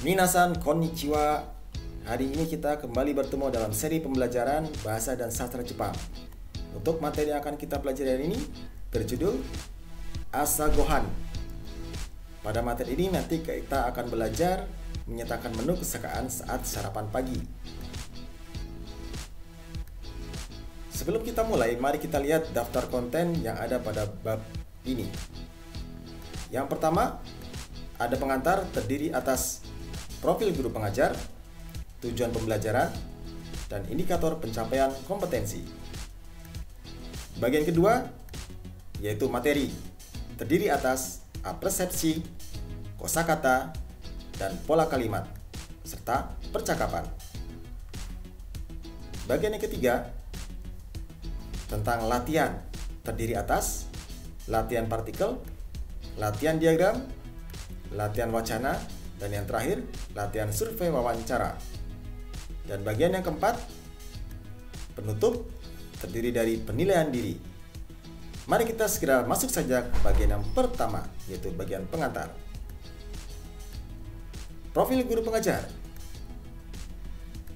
Minasan konnichiwa. Hari ini kita kembali bertemu dalam seri pembelajaran bahasa dan sastra Jepang. Untuk materi yang akan kita pelajari hari ini berjudul Asagohan. Pada materi ini nanti kita akan belajar menyatakan menu kesukaan saat sarapan pagi. Sebelum kita mulai, mari kita lihat daftar konten yang ada pada bab ini. Yang pertama, ada pengantar terdiri atas profil guru pengajar, tujuan pembelajaran, dan indikator pencapaian kompetensi. Bagian kedua, yaitu materi, terdiri atas persepsi, kosakata, dan pola kalimat, serta percakapan. Bagian yang ketiga, tentang latihan, terdiri atas latihan partikel, latihan diagram, latihan wacana, dan yang terakhir, latihan survei wawancara. Dan bagian yang keempat, penutup, terdiri dari penilaian diri. Mari kita segera masuk saja ke bagian yang pertama, yaitu bagian pengantar. Profil guru pengajar.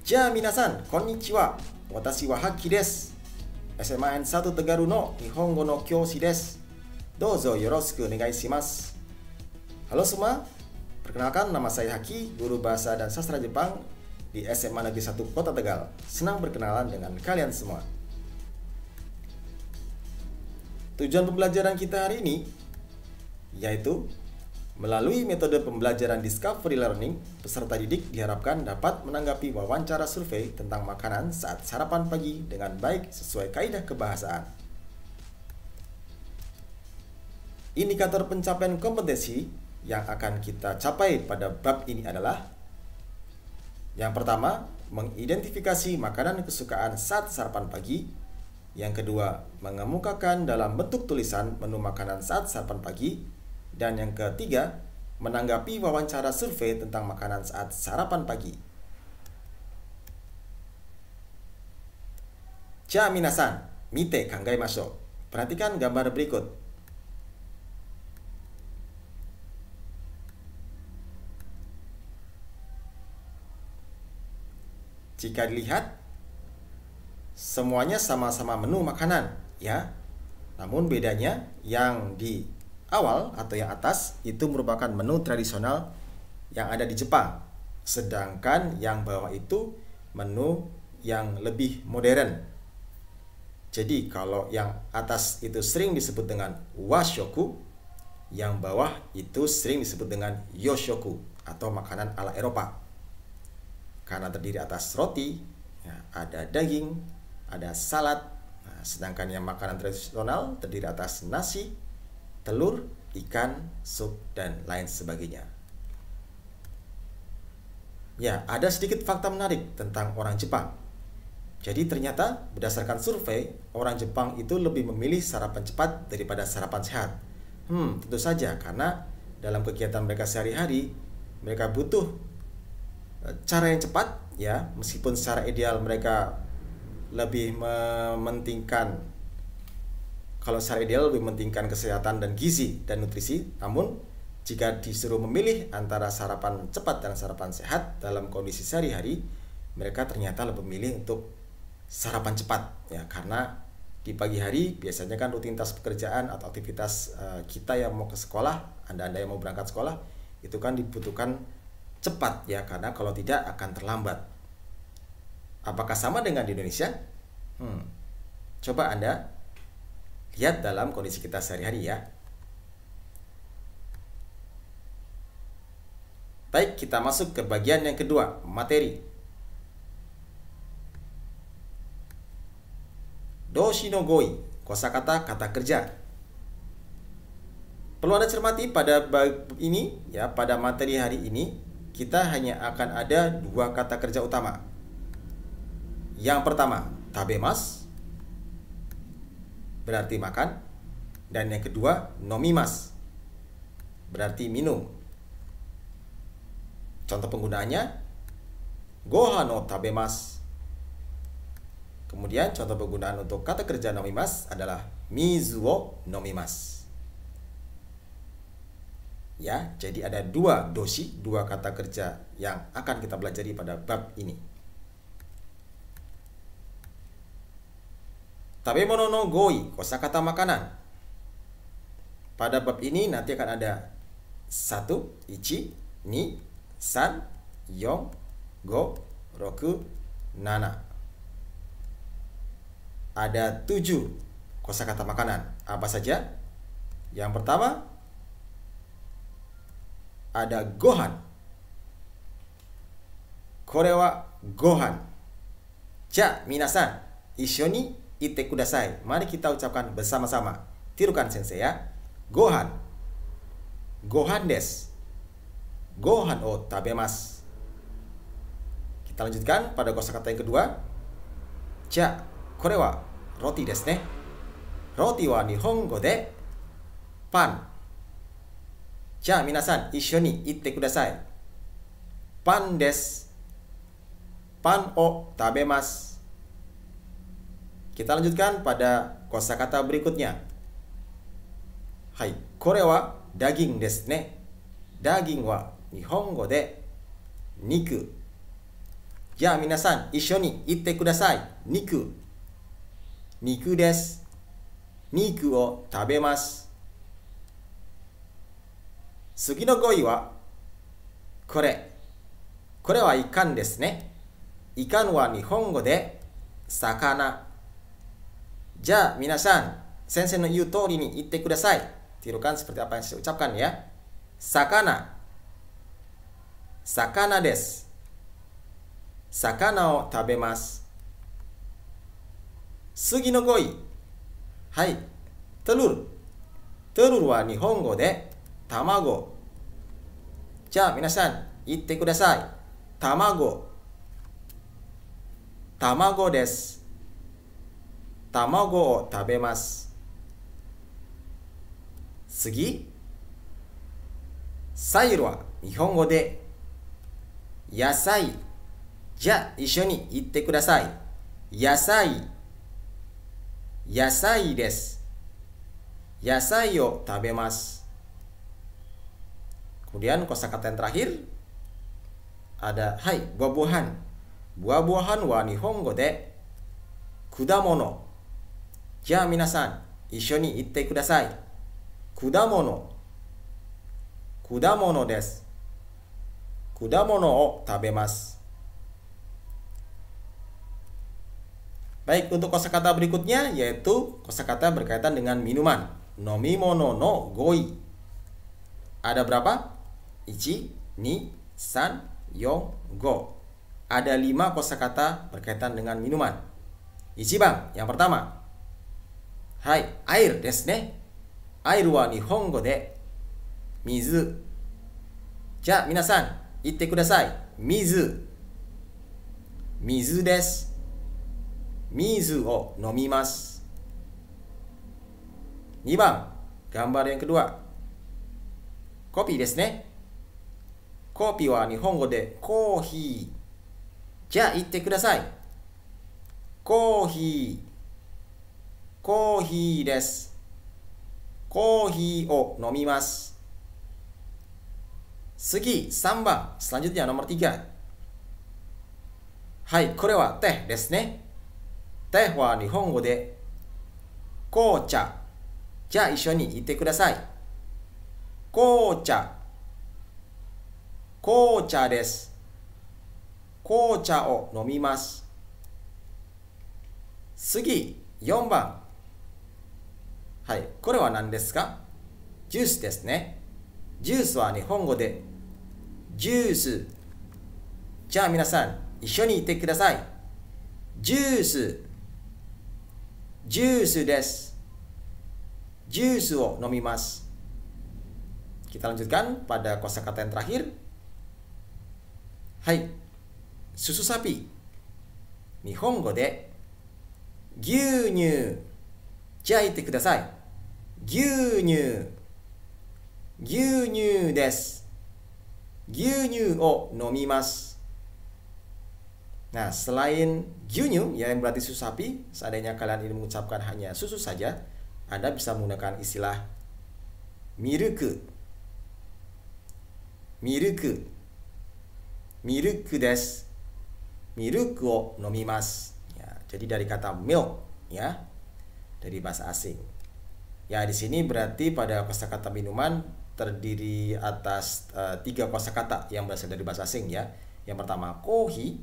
Ja minasan, konnichiwa. Watashi wa Haki desu. SMA N1 Tegaru no Nihongo no Kyoshi desu. Dozo yoroshiku onegai shimasu. Halo semua, perkenalkan nama saya Haki, guru bahasa dan sastra Jepang di SMA Negeri 1 Kota Tegal. Senang berkenalan dengan kalian semua. Tujuan pembelajaran kita hari ini yaitu melalui metode pembelajaran Discovery Learning, peserta didik diharapkan dapat menanggapi wawancara survei tentang makanan saat sarapan pagi dengan baik sesuai kaidah kebahasaan. Indikator pencapaian kompetensi yang akan kita capai pada bab ini adalah: yang pertama, mengidentifikasi makanan kesukaan saat sarapan pagi. Yang kedua, mengemukakan dalam bentuk tulisan menu makanan saat sarapan pagi. Dan yang ketiga, menanggapi wawancara survei tentang makanan saat sarapan pagi. Ja minasan, mite kangaimashou. Perhatikan gambar berikut. Jika dilihat, semuanya sama-sama menu makanan, ya. Namun bedanya yang di awal atau yang atas itu merupakan menu tradisional yang ada di Jepang. Sedangkan yang bawah itu menu yang lebih modern. Jadi kalau yang atas itu sering disebut dengan washoku, yang bawah itu sering disebut dengan yoshoku atau makanan ala Eropa. Karena terdiri atas roti, ya, ada daging, ada salad. Nah, sedangkan yang makanan tradisional terdiri atas nasi, telur, ikan, sup, dan lain sebagainya. Ya, ada sedikit fakta menarik tentang orang Jepang. Jadi ternyata berdasarkan survei, orang Jepang itu lebih memilih sarapan cepat daripada sarapan sehat. Tentu saja karena dalam kegiatan mereka sehari-hari, mereka butuh cara yang cepat, ya, meskipun secara ideal mereka lebih mementingkan, kalau secara ideal lebih mementingkan kesehatan dan gizi dan nutrisi. Namun jika disuruh memilih antara sarapan cepat dan sarapan sehat dalam kondisi sehari-hari, mereka ternyata lebih memilih untuk sarapan cepat, ya, karena di pagi hari biasanya kan rutinitas pekerjaan atau aktivitas kita yang mau ke sekolah, anda yang mau berangkat sekolah, itu kan dibutuhkan cepat, ya, karena kalau tidak akan terlambat. Apakah sama dengan di Indonesia? Coba Anda lihat dalam kondisi kita sehari-hari, ya. Baik, kita masuk ke bagian yang kedua, materi. Doshi no goi, kosakata kata kerja. Perlu Anda cermati pada bab ini, ya, pada materi hari ini kita hanya akan ada dua kata kerja utama. Yang pertama, tabemasu, berarti makan, dan yang kedua, nomimasu, berarti minum. Contoh penggunaannya, gohan no tabemasu. Kemudian contoh penggunaan untuk kata kerja nomimasu adalah mizu wo nomimasu. Ya, jadi ada dua doshi, dua kata kerja yang akan kita pelajari pada bab ini. Tabemono no goi, kosakata makanan. Pada bab ini nanti akan ada 1, ichi, ni, san, yon, go, roku, nana. Ada 7 kosakata makanan. Apa saja? Yang pertama, ada gohan. Kore wa gohan. Ja, minasan, issho ni itte kudasai. Mari kita ucapkan bersama-sama. Tirukan sensei ya. Gohan. Gohan desu. Gohan o tabemasu. Kita lanjutkan pada kosakata yang kedua. Ja, kore wa roti desu ne. Roti wa nihongo de pan. Ja, minasan, issho ni itte kudasai. Pan desu. Pan o tabemasu. Kita lanjutkan pada kosakata berikutnya. Hai, kore wa daging desu ne. Daging wa nihongo de niku. Ja, minasan, issho ni itte kudasai. Niku. Niku desu. Niku o tabemasu. Sugi no goi wa kore. Kore wa ikan desu ne. Ikan wa nihongo de sakana. Ja, minasan, sensei no iu tori ni itte kudasai. Tirukan seperti apa yang saya ucapkan ya. Sakana. Sakana desu. Sakana o tabemasu. Sugi no goi. Hai, telur. Telur wa nihongo de tamago. Ja, minasan, itte kudasai. Tamago. Tamago desu. Tamago o tabemasu. Sugi. Sairu wa nihongo de yasai. Ja, issho ni itte kudasai. Yasai. Yasai desu. Yasai o tabemasu. Kemudian kosakata yang terakhir ada hai, buah-buahan. Buah-buahan wa nihongo de kudamono. Ja, minasan, issho ni itte kudasai. Kudamono. Kudamono desu. Kudamono o tabemasu. Baik, untuk kosakata berikutnya yaitu kosakata berkaitan dengan minuman. Nomimono no goi. Ada berapa? Ichi, ni, san, yon, go. Ada 5 kosakata berkaitan dengan minuman. Ichiban, yang pertama. Hai, air desu ne. Air wa nihongo de mizu. Ja, minasan, itte kudasai. Mizu. Mizu desu. Mizu o nomimasu. 2番、gambar yang kedua. Kopi desu ne. Kopi wa nihongo de kohi. Ja, itte kudasai. Kohi. Kohi desu. Kohi o nomimasu. Sugi, 3番. Selanjutnya nomor 3. Hai, kore wa teh desu ne. Teh wa nihongo de kocha. Ja, issho ni itte kudasai. Kocha. Kocha desu. Kocha o nomimasu. Sugi, 4番.はい、これは何ですか？ジュースですね。ジュースは日本語でジュース。じゃあ皆さん、一緒に言ってください。ジュース。ジュースです。ジュースを飲みます。Kita lanjutkan pada kosakata yang terakhir. Hai, susu sapi. 日本語で牛乳。じゃあ言ってください。牛乳。牛乳です。牛乳を飲みます。Nah, selain gyunyu yang berarti susu sapi, seandainya kalian ingin mengucapkan hanya susu saja, Anda bisa menggunakan istilah miruku. miruku. Miruku desu. Miruku o nomimasu. Ya, jadi dari kata milk ya, dari bahasa asing. Ya, di sini berarti pada kosakata minuman terdiri atas 3 kosakata yang berasal dari bahasa asing ya. Yang pertama kohi,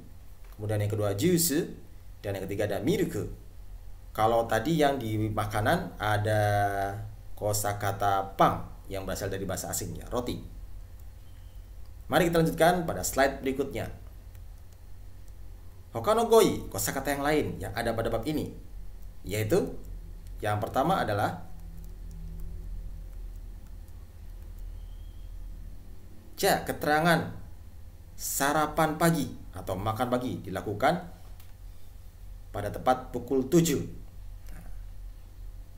kemudian yang kedua juice, dan yang ketiga ada milk. Kalau tadi yang di makanan ada kosakata pang yang berasal dari bahasa asing ya, roti. Mari kita lanjutkan pada slide berikutnya. Hokano goi, kosakata yang lain yang ada pada bab ini, yaitu yang pertama adalah keterangan sarapan pagi atau makan pagi dilakukan pada tepat pukul 7.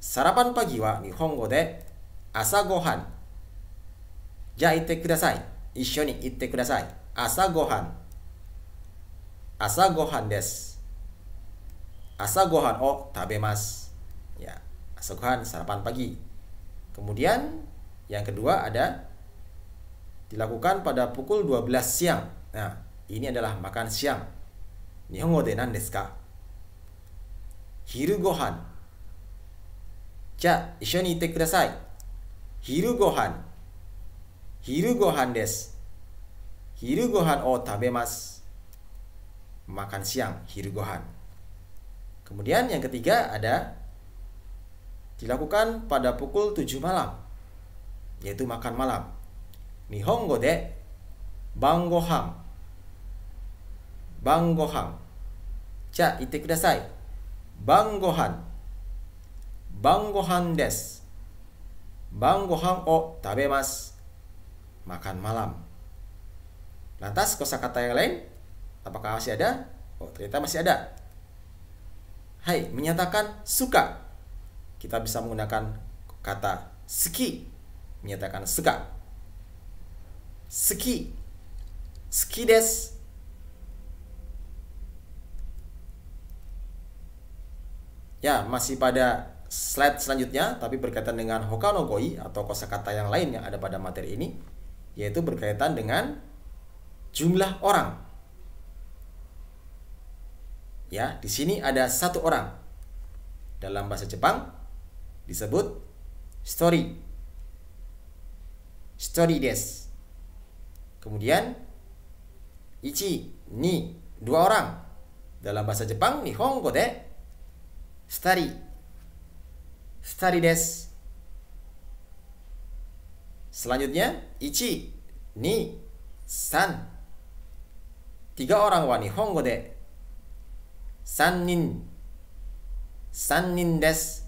Sarapan pagi wa nihongo de asa gohan. Ja itte kudasai. Issho ni itte kudasai. Asa gohan. Asa gohan desu. Asa gohan o tabemasu. Ya, asa gohan sarapan pagi. Kemudian yang kedua ada dilakukan pada pukul 12 siang. Nah, ini adalah makan siang. Nihongo de nan desu ka? Hiru gohan. Ja, issho ni itte kudasai. Hiru gohan. Hiru gohan desu. Hiru gohan o tabemasu. Makan siang, hiru gohan. Kemudian yang ketiga ada dilakukan pada pukul 7 malam, yaitu makan malam. Nihongo de bangohan. Bangohan. Ja, itte kudasai. Bangohan. Bangohan desu. Bangohan o tabemasu. Makan malam. Lantas kosakata yang lain, apakah masih ada? Oh, ternyata masih ada. Hai, menyatakan suka. Kita bisa menggunakan kata suki. Menyatakan suka. Suki. Suki desu. Ya, masih pada slide selanjutnya, tapi berkaitan dengan hokano goi atau kosakata yang lain yang ada pada materi ini, yaitu berkaitan dengan jumlah orang. Ya, di sini ada 1 orang. Dalam bahasa Jepang disebut story. Story desu. Kemudian ichi, ni, 2 orang. Dalam bahasa Jepang nihongo de stari. Stari desu. Selanjutnya ichi, ni, san. 3 orang wa nihongo de sannin. Sannin desu.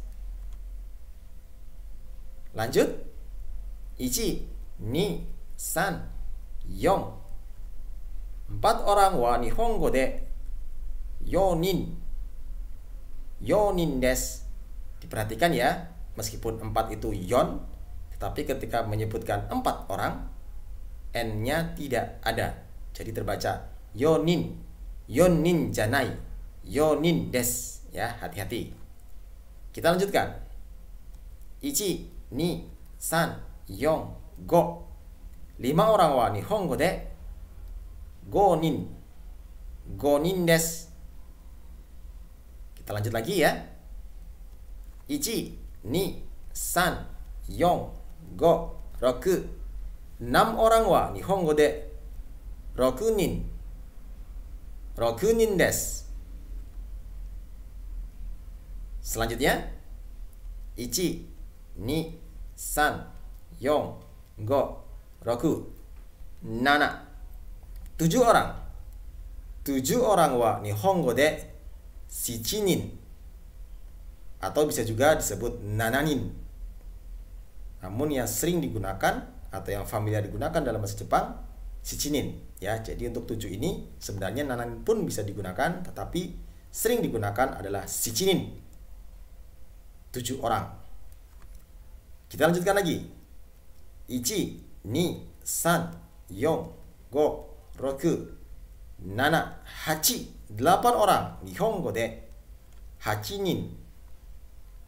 Lanjut. 1, 2, 3, 4. 4 orang wa nihongo de yonin. Yonin desu. Diperhatikan ya, meskipun 4 itu yon, tetapi ketika menyebutkan 4 orang, n-nya tidak ada. Jadi terbaca yonin. Yonin janai. Yonin desu. Ya, hati-hati. Kita lanjutkan. 1, 2, 3, 4, 5. 5 orang wa nihongo de gonin. Gonin desu. Kita lanjut lagi ya. 1, 2, 3, 4, 5, 6. 6 orang wa nihongo de 6 nin. 6 nin desu. Selanjutnya 1, 2, 3, 4, 5, 6, 7. 7 orang. 7 orang wa nihongo de 7 nin. Atau bisa juga disebut nananin. Namun yang sering digunakan atau yang familiar digunakan dalam bahasa Jepang shichinin ya. Jadi untuk 7 ini sebenarnya nananin pun bisa digunakan, tetapi sering digunakan adalah shichinin. 7 orang. Kita lanjutkan lagi. 1, 2, 3, 4, 5, 6, 7, 8 orang. Nihongo de 8 nin.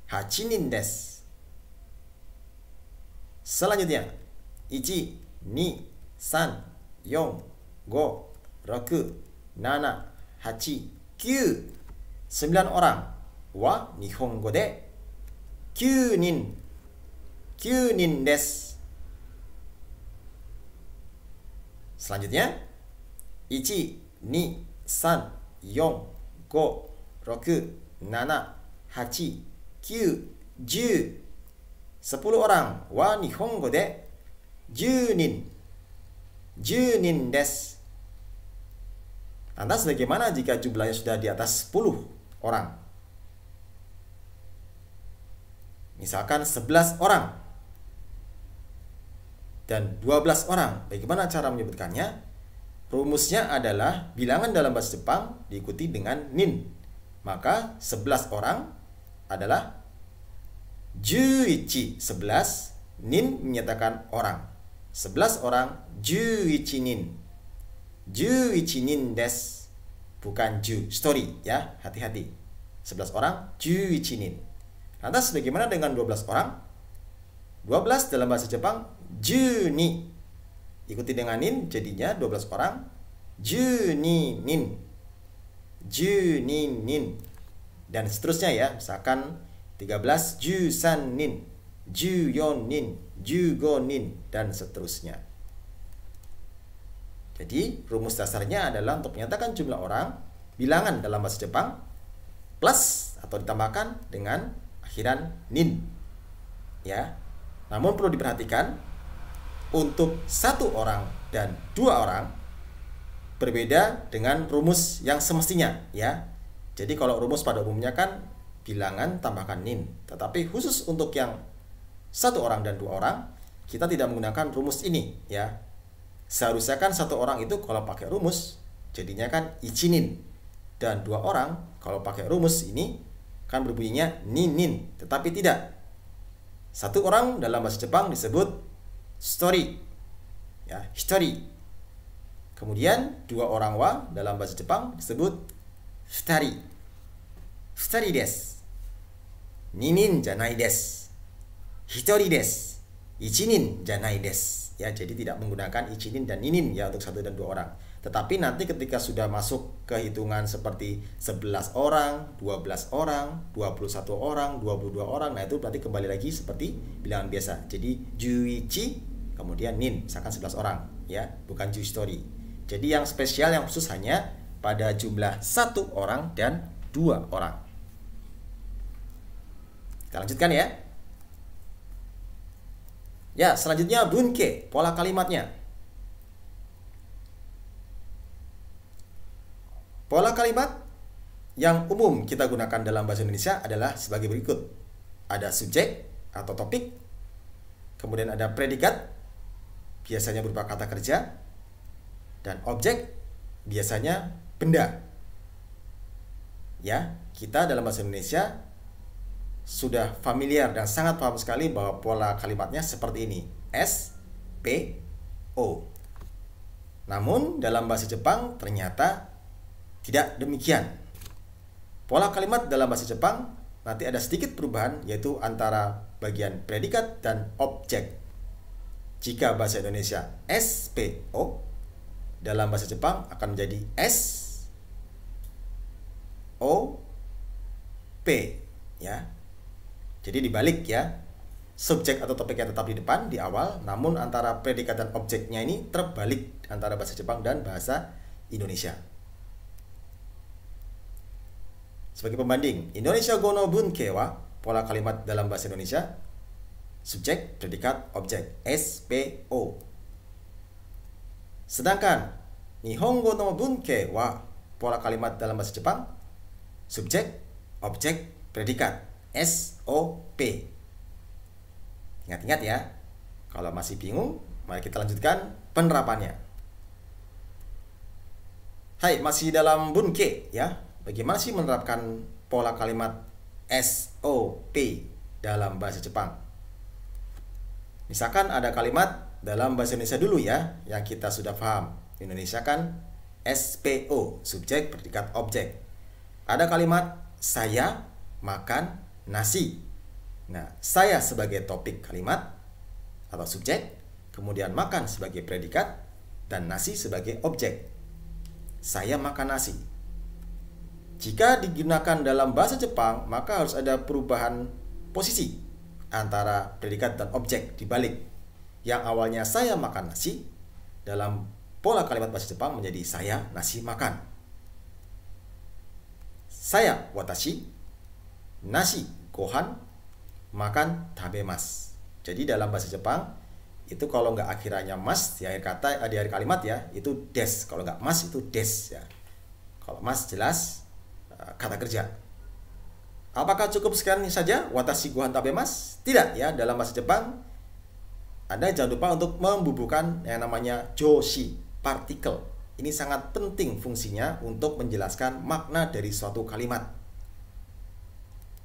8 nin desu. Selanjutnya 1, 2, 3、4、5、6、7、8、9、9 orang wa nihongo de 9 nin 9 nin desu. Selanjutnya 1, 2, 3, 4, 5, 6, 7, 8, 9, 10 10 orang wa nihongo de 10 nin 10 nin desu. Lantas bagaimana jika jumlahnya sudah di atas 10 orang? Misalkan 11 orang dan 12 orang. Bagaimana cara menyebutkannya? Rumusnya adalah bilangan dalam bahasa Jepang diikuti dengan nin. Maka 11 orang adalah 11, 11, nin menyatakan orang. 11 orang, 11 nin. 11 nin desu. Bukan ju, story ya, hati-hati. 11 orang, 11 nin. Lantas bagaimana dengan 12 orang? 12 dalam bahasa Jepang, ju ni. Ikuti dengan nin, jadinya 12 orang, ju ni nin. Ju ni nin. Dan seterusnya ya, misalkan 13, ju san nin. Ju yon nin. Ju go nin. Dan seterusnya. Jadi rumus dasarnya adalah untuk menyatakan jumlah orang, bilangan dalam bahasa Jepang, plus atau ditambahkan dengan akhiran nin. Ya. Namun perlu diperhatikan, untuk 1 orang dan 2 orang berbeda dengan rumus yang semestinya, ya. Jadi kalau rumus pada umumnya kan bilangan tambahkan nin, tetapi khusus untuk yang 1 orang dan 2 orang kita tidak menggunakan rumus ini, ya. Seharusnya kan 1 orang itu kalau pakai rumus jadinya kan ichinin, dan 2 orang kalau pakai rumus ini kan berbunyinya ninin, tetapi tidak. 1 orang dalam bahasa Jepang disebut story, ya, hitori. Kemudian 2 orang wa dalam bahasa Jepang disebut futari. Futari desu. Ninin janai desu. Hitori desu. Ichinin janai desu. Ya, jadi tidak menggunakan ichinin dan ninin ya untuk 1 dan 2 orang. Tetapi nanti ketika sudah masuk ke hitungan seperti 11 orang, 12 orang, 21 orang, 22 orang, nah itu berarti kembali lagi seperti bilangan biasa. Jadi juichi kemudian nin, misalkan 11 orang ya, bukan ju story. Jadi yang spesial, yang khusus hanya pada jumlah 1 orang dan 2 orang. Kita lanjutkan ya. Ya, selanjutnya bunke, pola kalimatnya. Pola kalimat yang umum kita gunakan dalam bahasa Indonesia adalah sebagai berikut. Ada subjek atau topik, kemudian ada predikat, biasanya berupa kata kerja, dan objek, biasanya benda. Ya, kita dalam bahasa Indonesia sudah familiar dan sangat paham sekali bahwa pola kalimatnya seperti ini. S, P, O. Namun dalam bahasa Jepang ternyata tidak demikian. Pola kalimat dalam bahasa Jepang nanti ada sedikit perubahan, yaitu antara bagian predikat dan objek. Jika bahasa Indonesia S, P, O, dalam bahasa Jepang akan menjadi S, O, P, ya. Jadi dibalik ya, subjek atau topiknya tetap di depan, di awal, namun antara predikat dan objeknya ini terbalik antara bahasa Jepang dan bahasa Indonesia. Sebagai pembanding, Indonesia go no bunke wa, pola kalimat dalam bahasa Indonesia, subjek, predikat, objek, S, P, O. Sedangkan Nihongo no bunke wa, pola kalimat dalam bahasa Jepang, subjek, objek, predikat, SOP. Ingat-ingat ya. Kalau masih bingung, mari kita lanjutkan penerapannya. Hai, masih dalam bunke ya. Bagaimana sih menerapkan pola kalimat SOP dalam bahasa Jepang? Misalkan ada kalimat dalam bahasa Indonesia dulu ya, yang kita sudah paham. Indonesia kan SPO, subjek, predikat, objek. Ada kalimat saya makan nasi. Nah, saya sebagai topik kalimat atau subjek, kemudian makan sebagai predikat, dan nasi sebagai objek. Saya makan nasi. Jika digunakan dalam bahasa Jepang, maka harus ada perubahan posisi antara predikat dan objek dibalik. Yang awalnya saya makan nasi, dalam pola kalimat bahasa Jepang menjadi saya nasi makan. Saya watashi, nasi gohan, makan tabemasu. Jadi dalam bahasa Jepang itu kalau nggak akhirannya mas di akhir kata, di akhir kalimat ya, itu des. Kalau nggak mas itu des ya. Kalau mas jelas kata kerja. Apakah cukup sekian saja watashi gohan tabemasu? Tidak ya, dalam bahasa Jepang Anda jangan lupa untuk membubuhkan yang namanya joshi, partikel. Ini sangat penting fungsinya untuk menjelaskan makna dari suatu kalimat.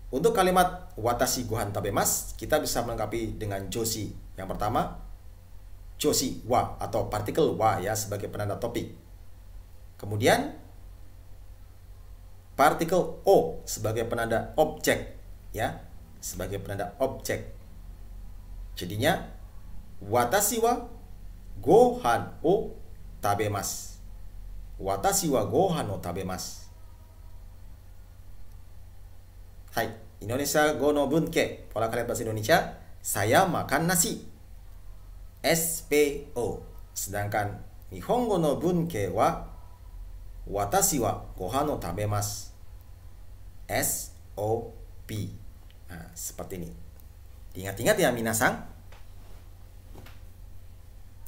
Untuk kalimat watashi gohan tabemasu, kita bisa melengkapi dengan joshi. Yang pertama, joshi wa atau partikel wa ya sebagai penanda topik. Kemudian partikel o sebagai penanda objek ya, sebagai penanda objek. Jadinya watashi wa gohan o tabemasu. Watashi wa gohan o tabemasu. Hai, Indonesia Go no Bunke, pola kalimat bahasa Indonesia, saya makan nasi. SPO. Sedangkan Nihongo no Bunke wa watashi wa gohan o tabemasu. SOP. Nah, seperti ini. Diingat-ingat ya minasang.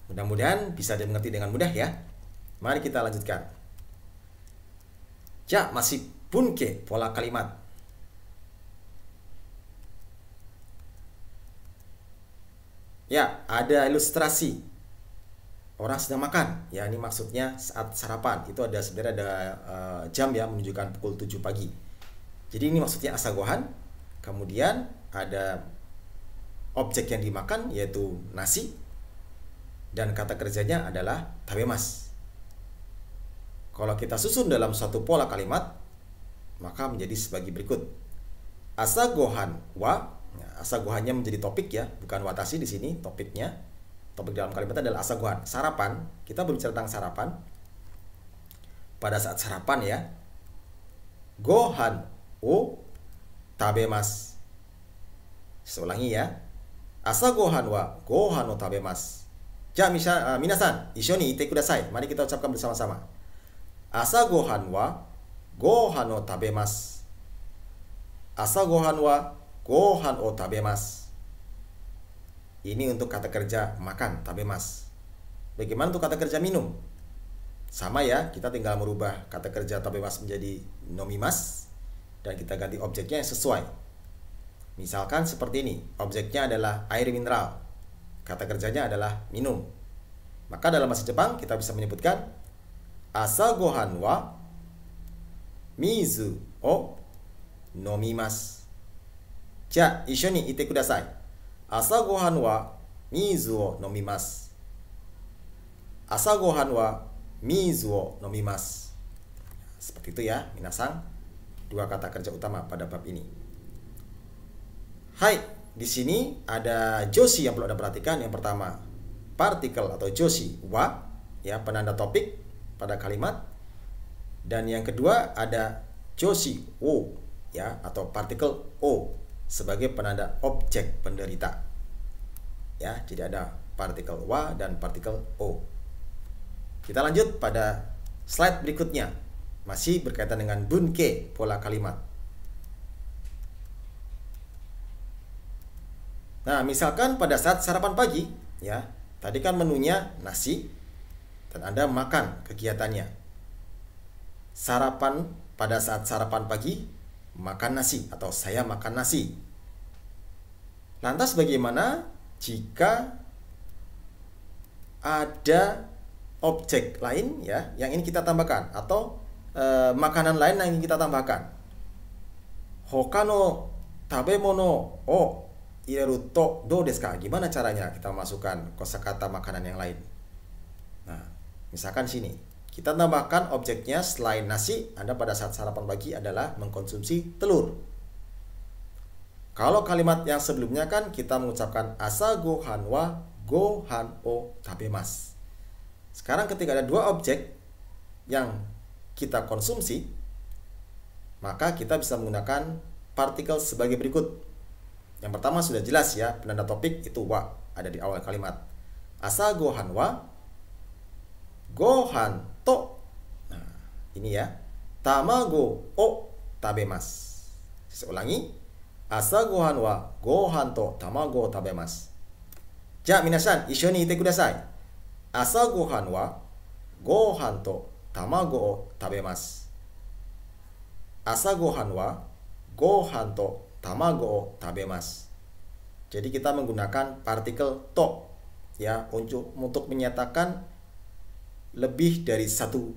Mudah-mudahan bisa dimengerti dengan mudah ya. Mari kita lanjutkan. Ja, masih bunke pola kalimat. Ya, ada ilustrasi. Orang sedang makan. Ya, ini maksudnya saat sarapan. Itu ada sebenarnya ada jam ya menunjukkan pukul 7 pagi. Jadi ini maksudnya asagohan. Kemudian ada objek yang dimakan yaitu nasi. Dan kata kerjanya adalah tabemasu. Kalau kita susun dalam suatu pola kalimat, maka menjadi sebagai berikut. Asagohan wa, asagohannya menjadi topik ya, bukan watashi di sini topiknya. Topik dalam kalimat adalah asagohan, sarapan. Kita berbicara tentang sarapan. Pada saat sarapan ya, gohan o tabemasu. Saya ulangi ya. Asagohan wa gohan o tabemasu. Ja, minasan, issho ni ite kudasai. Mari kita ucapkan bersama-sama. Asagohan wa gohan o tabemasu. Asagohan wa gohan o tabemasu. Ini untuk kata kerja makan, tabemasu. Bagaimana untuk kata kerja minum? Sama ya, kita tinggal merubah kata kerja tabemasu menjadi nomimasu dan kita ganti objeknya yang sesuai. Misalkan seperti ini, objeknya adalah air mineral. Kata kerjanya adalah minum. Maka dalam bahasa Jepang kita bisa menyebutkan asagohan wa mizu o nomimasu. Ja, issho ni ite kudasai. Asagohan wa mizu o nomimasu. Asagohan wa mizu o nomimasu. Seperti itu ya, minasang. Dua kata kerja utama pada bab ini. Hai, di sini ada joshi yang perlu Anda perhatikan. Yang pertama, partikel atau joshi wa ya, penanda topik pada kalimat. Dan yang kedua ada joshi o ya, atau partikel o sebagai penanda objek penderita. Ya, jadi ada partikel wa dan partikel o. Kita lanjut pada slide berikutnya. Masih berkaitan dengan bunke, pola kalimat. Nah, misalkan pada saat sarapan pagi, ya, tadi kan menunya nasi, dan Anda makan kegiatannya. Sarapan, pada saat sarapan pagi, makan nasi, atau saya makan nasi. Lantas bagaimana jika ada objek lain ya yang ini kita tambahkan, atau makanan lain yang ingin kita tambahkan? Hokano tabemono o ireru to do desu ka? Gimana caranya kita masukkan kosakata makanan yang lain? Nah, misalkan sini kita tambahkan objeknya selain nasi, Anda pada saat sarapan pagi adalah mengkonsumsi telur. Kalau kalimat yang sebelumnya kan kita mengucapkan asagohan wa gohan o tabemasu. Sekarang ketika ada dua objek yang kita konsumsi, maka kita bisa menggunakan partikel sebagai berikut. Yang pertama sudah jelas ya, penanda topik itu wa, ada di awal kalimat. Asa gohan wa gohan to. Nah, ini ya. Tamago o tabemasu. Saya ulangi. Asa gohan wa gohan to tamago tabemasu. Ja, minasan, issho ni ite kudasai. Asa gohan wa gohan to tamago o tabemasu. Asa gohan wa gohan to tamago o tabemasu. Jadi kita menggunakan partikel to ya untuk menyatakan lebih dari satu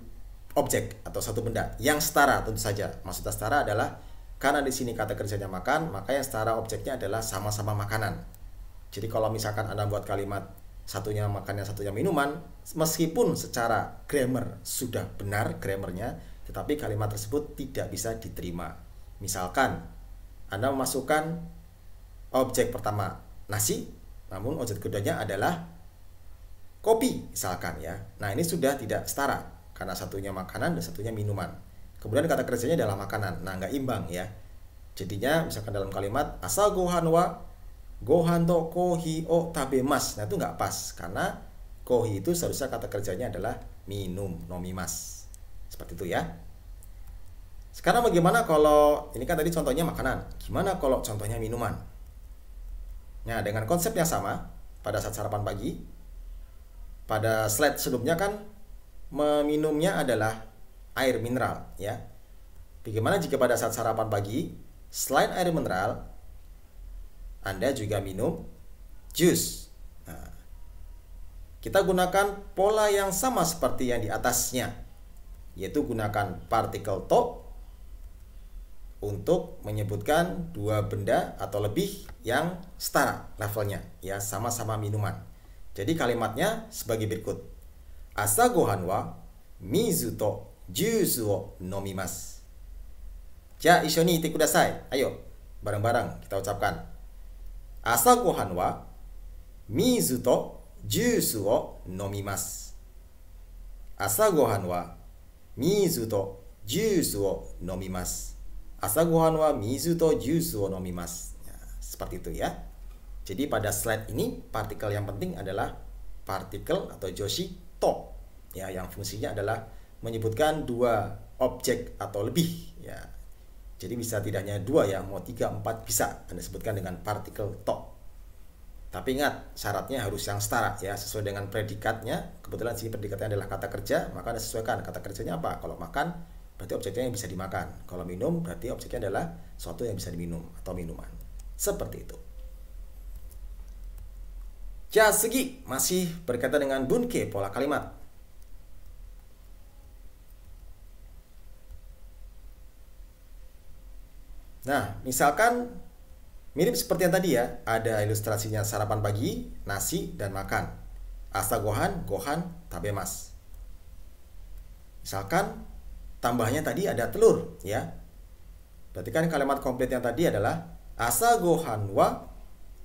objek atau satu benda yang setara tentu saja. Maksudnya setara adalah karena di sini kata kerjanya makan, maka yang setara objeknya adalah sama-sama makanan. Jadi kalau misalkan Anda buat kalimat satunya makan yang satunya minuman, meskipun secara grammar sudah benar grammarnya, tetapi kalimat tersebut tidak bisa diterima. Misalkan Anda memasukkan objek pertama nasi, namun objek keduanya adalah kopi misalkan ya. Nah, ini sudah tidak setara karena satunya makanan dan satunya minuman. Kemudian kata kerjanya adalah makanan. Nah, nggak imbang ya. Jadinya misalkan dalam kalimat asa gohan wa gohan to kohi o tabemasu. Nah, itu nggak pas karena kohi itu seharusnya kata kerjanya adalah minum, nomimas. Seperti itu ya. Sekarang bagaimana kalau ini kan tadi contohnya makanan. Gimana kalau contohnya minuman? Nah, dengan konsep yang sama pada saat sarapan pagi, pada slide sebelumnya kan meminumnya adalah air mineral ya. Bagaimana jika pada saat sarapan pagi selain air mineral Anda juga minum jus? Nah, kita gunakan pola yang sama seperti yang di atasnya, yaitu gunakan partikel to untuk menyebutkan dua benda atau lebih yang setara levelnya ya, sama-sama minuman. Jadi kalimatnya sebagai berikut. Asa gohan wa mizu to jusu o nomimasu. Ja, issho ni ite kudasai. Ayo, bareng-bareng kita ucapkan. Asa gohan wa mizu to jusu o nomimasu. Asa gohan wa mizu to jusu o nomimasu. Asa gohan wa mizu to jusu o nomimasu. Ya, seperti itu ya. Jadi pada slide ini partikel yang penting adalah partikel atau joshi to ya, yang fungsinya adalah menyebutkan dua objek atau lebih ya. Jadi bisa tidak hanya dua ya, mau 3, 4 bisa Anda sebutkan dengan partikel to. Tapi ingat syaratnya harus yang setara ya, sesuai dengan predikatnya. Kebetulan sini predikatnya adalah kata kerja, maka Anda sesuaikan kata kerjanya apa. Kalau makan berarti objeknya yang bisa dimakan. Kalau minum berarti objeknya adalah sesuatu yang bisa diminum atau minuman. Seperti itu. Ja, segi masih berkaitan dengan bunke pola kalimat. Nah, misalkan mirip seperti yang tadi ya, ada ilustrasinya sarapan pagi, nasi, dan makan. Asa gohan, gohan, tabemasu. Misalkan tambahnya tadi ada telur ya. Berarti kan kalimat komplit yang tadi adalah asa gohan wa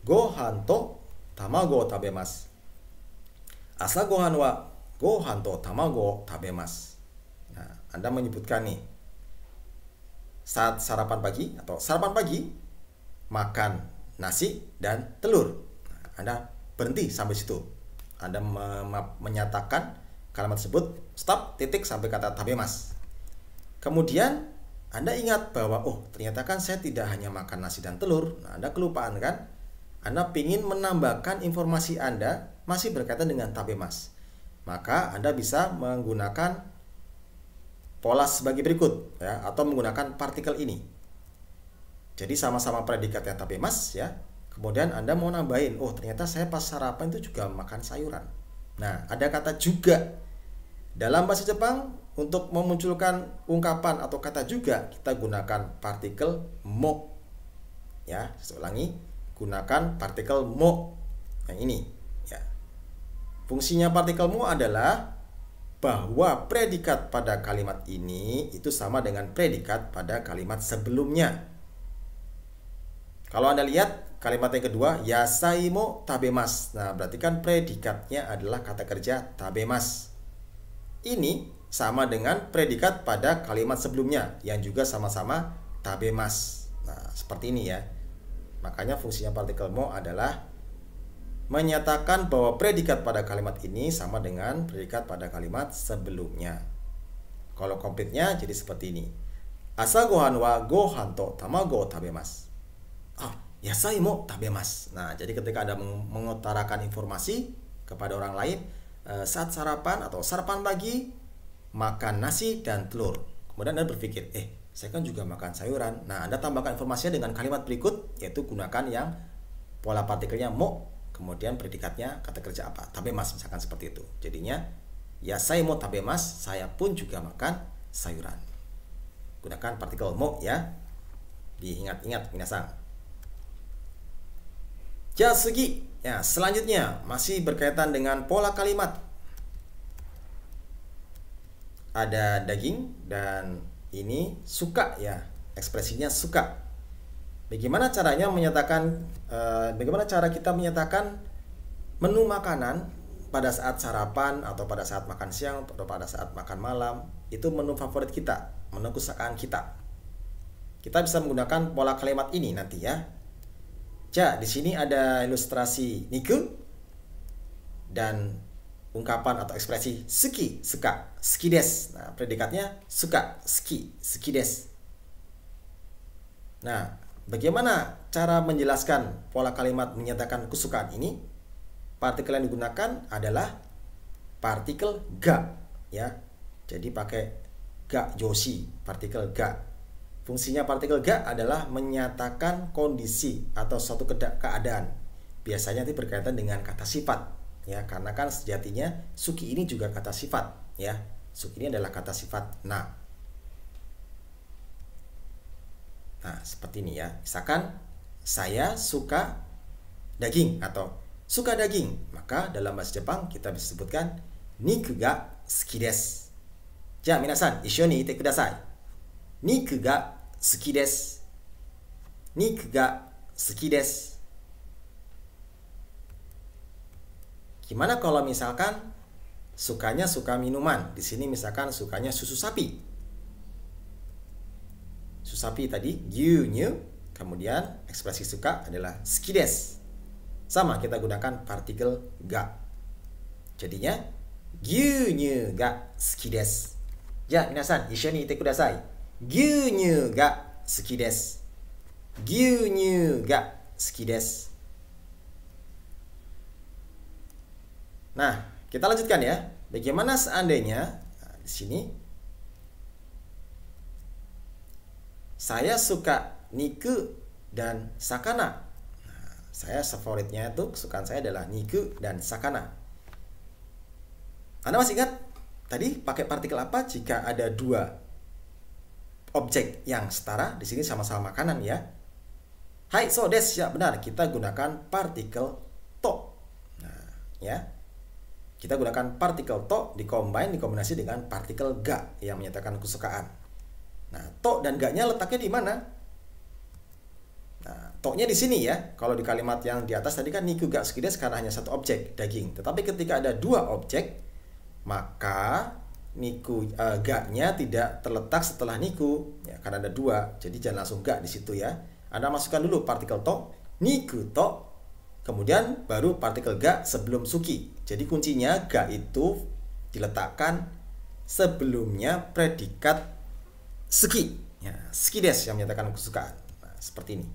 gohan to tamago tabemasu. Asa gohan wa gohan to tamago tabemasu. Nah, Anda menyebutkan nih saat sarapan pagi atau sarapan pagi makan nasi dan telur. Nah, Anda berhenti sampai situ. Anda menyatakan kalimat tersebut stop, titik sampai kata tabemasu. Kemudian Anda ingat bahwa oh ternyata kan saya tidak hanya makan nasi dan telur. Nah, Anda kelupaan kan? Anda ingin menambahkan informasi Anda masih berkaitan dengan tabemasu. Maka Anda bisa menggunakan pola sebagai berikut ya, atau menggunakan partikel ini. Jadi sama-sama predikatnya tabemasu ya. Kemudian Anda mau nambahin, oh ternyata saya pas sarapan itu juga makan sayuran. Nah, ada kata juga. Dalam bahasa Jepang untuk memunculkan ungkapan atau kata juga kita gunakan partikel mo. Ya, saya ulangi, gunakan partikel mo yang ini ya. Fungsinya partikel mo adalah bahwa predikat pada kalimat ini itu sama dengan predikat pada kalimat sebelumnya. Kalau Anda lihat kalimat yang kedua, yasai mo tabemasu. Nah, berarti kan predikatnya adalah kata kerja tabemasu. ini sama dengan predikat pada kalimat sebelumnya yang juga sama-sama tabemas. Nah, seperti ini ya. Makanya fungsinya partikel mo adalah menyatakan bahwa predikat pada kalimat ini sama dengan predikat pada kalimat sebelumnya. Kalau komplitnya jadi seperti ini. Asa gohan wa gohan to tamago tabemasu. Yasai mo tabemasu. Nah, jadi ketika Anda mengutarakan informasi kepada orang lain saat sarapan atau sarapan pagi makan nasi dan telur. Kemudian Anda berpikir, saya kan juga makan sayuran. Nah, Anda tambahkan informasinya dengan kalimat berikut, yaitu gunakan yang pola partikelnya mo, kemudian predikatnya kata kerja apa, tabemas, misalkan seperti itu. Jadinya, yasai mo tabemas, saya pun juga makan sayuran. Gunakan partikel mo ya. Diingat-ingat minasang. Jasugi. Ya, selanjutnya masih berkaitan dengan pola kalimat. Ada daging dan ini suka ya, ekspresinya suka. Bagaimana caranya menyatakan bagaimana cara kita menyatakan menu makanan pada saat sarapan atau pada saat makan siang atau pada saat makan malam, itu menu favorit kita, menu kesukaan kita. Kita bisa menggunakan pola kalimat ini nanti ya. Di sini ada ilustrasi niku dan ungkapan atau ekspresi suki, suka, suki desu. Nah, predikatnya suka, suki, suki desu. Nah, bagaimana cara menjelaskan pola kalimat menyatakan kesukaan ini? Partikel yang digunakan adalah partikel ga ya. Jadi pakai ga joshi, partikel ga. Fungsinya partikel ga adalah menyatakan kondisi atau suatu keadaan. Biasanya itu berkaitan dengan kata sifat ya, karena kan sejatinya suki ini juga kata sifat ya. Suki ini adalah kata sifat na. Nah, seperti ini ya. Misalkan saya suka daging atau suka daging, maka dalam bahasa Jepang kita bisa sebutkan niku ga suki desu. Minasan, issho ni ite kudasai. Niku ga suki desu. Niku ga suki desu. Gimana kalau misalkan sukanya suka minuman? Di sini misalkan sukanya susu sapi. Susu sapi tadi gyunyu, kemudian ekspresi suka adalah suki desu. Sama, kita gunakan partikel ga. Jadinya gyunyu ga suki desu. Minasan, issho ni ite kudasai. Gyunyu ga suki desu. Gyunyu ga suki desu. Nah, kita lanjutkan ya. Bagaimana seandainya di sini saya suka niku dan sakana. Nah, saya favoritnya itu kesukaan saya adalah niku dan sakana. Anda masih ingat tadi pakai partikel apa jika ada dua objek yang setara? Di sini sama-sama makanan ya. Hai, so desu ya, benar. Kita gunakan partikel to. Nah, ya. Kita gunakan partikel to dikombinasi dengan partikel ga yang menyatakan kesukaan. Nah, to dan ga-nya letaknya di mana? Nah, to-nya di sini ya. Kalau di kalimat yang di atas tadi kan niku ga suki desu karena hanya satu objek, daging. Tetapi ketika ada dua objek, maka niku ga-nya tidak terletak setelah niku ya, karena ada dua. Jadi jangan langsung ga di situ ya. Anda masukkan dulu partikel to, niku to, kemudian baru partikel ga sebelum suki. Jadi kuncinya ga itu diletakkan sebelumnya predikat suki ya, suki desu yang menyatakan kesukaan. Nah, seperti ini.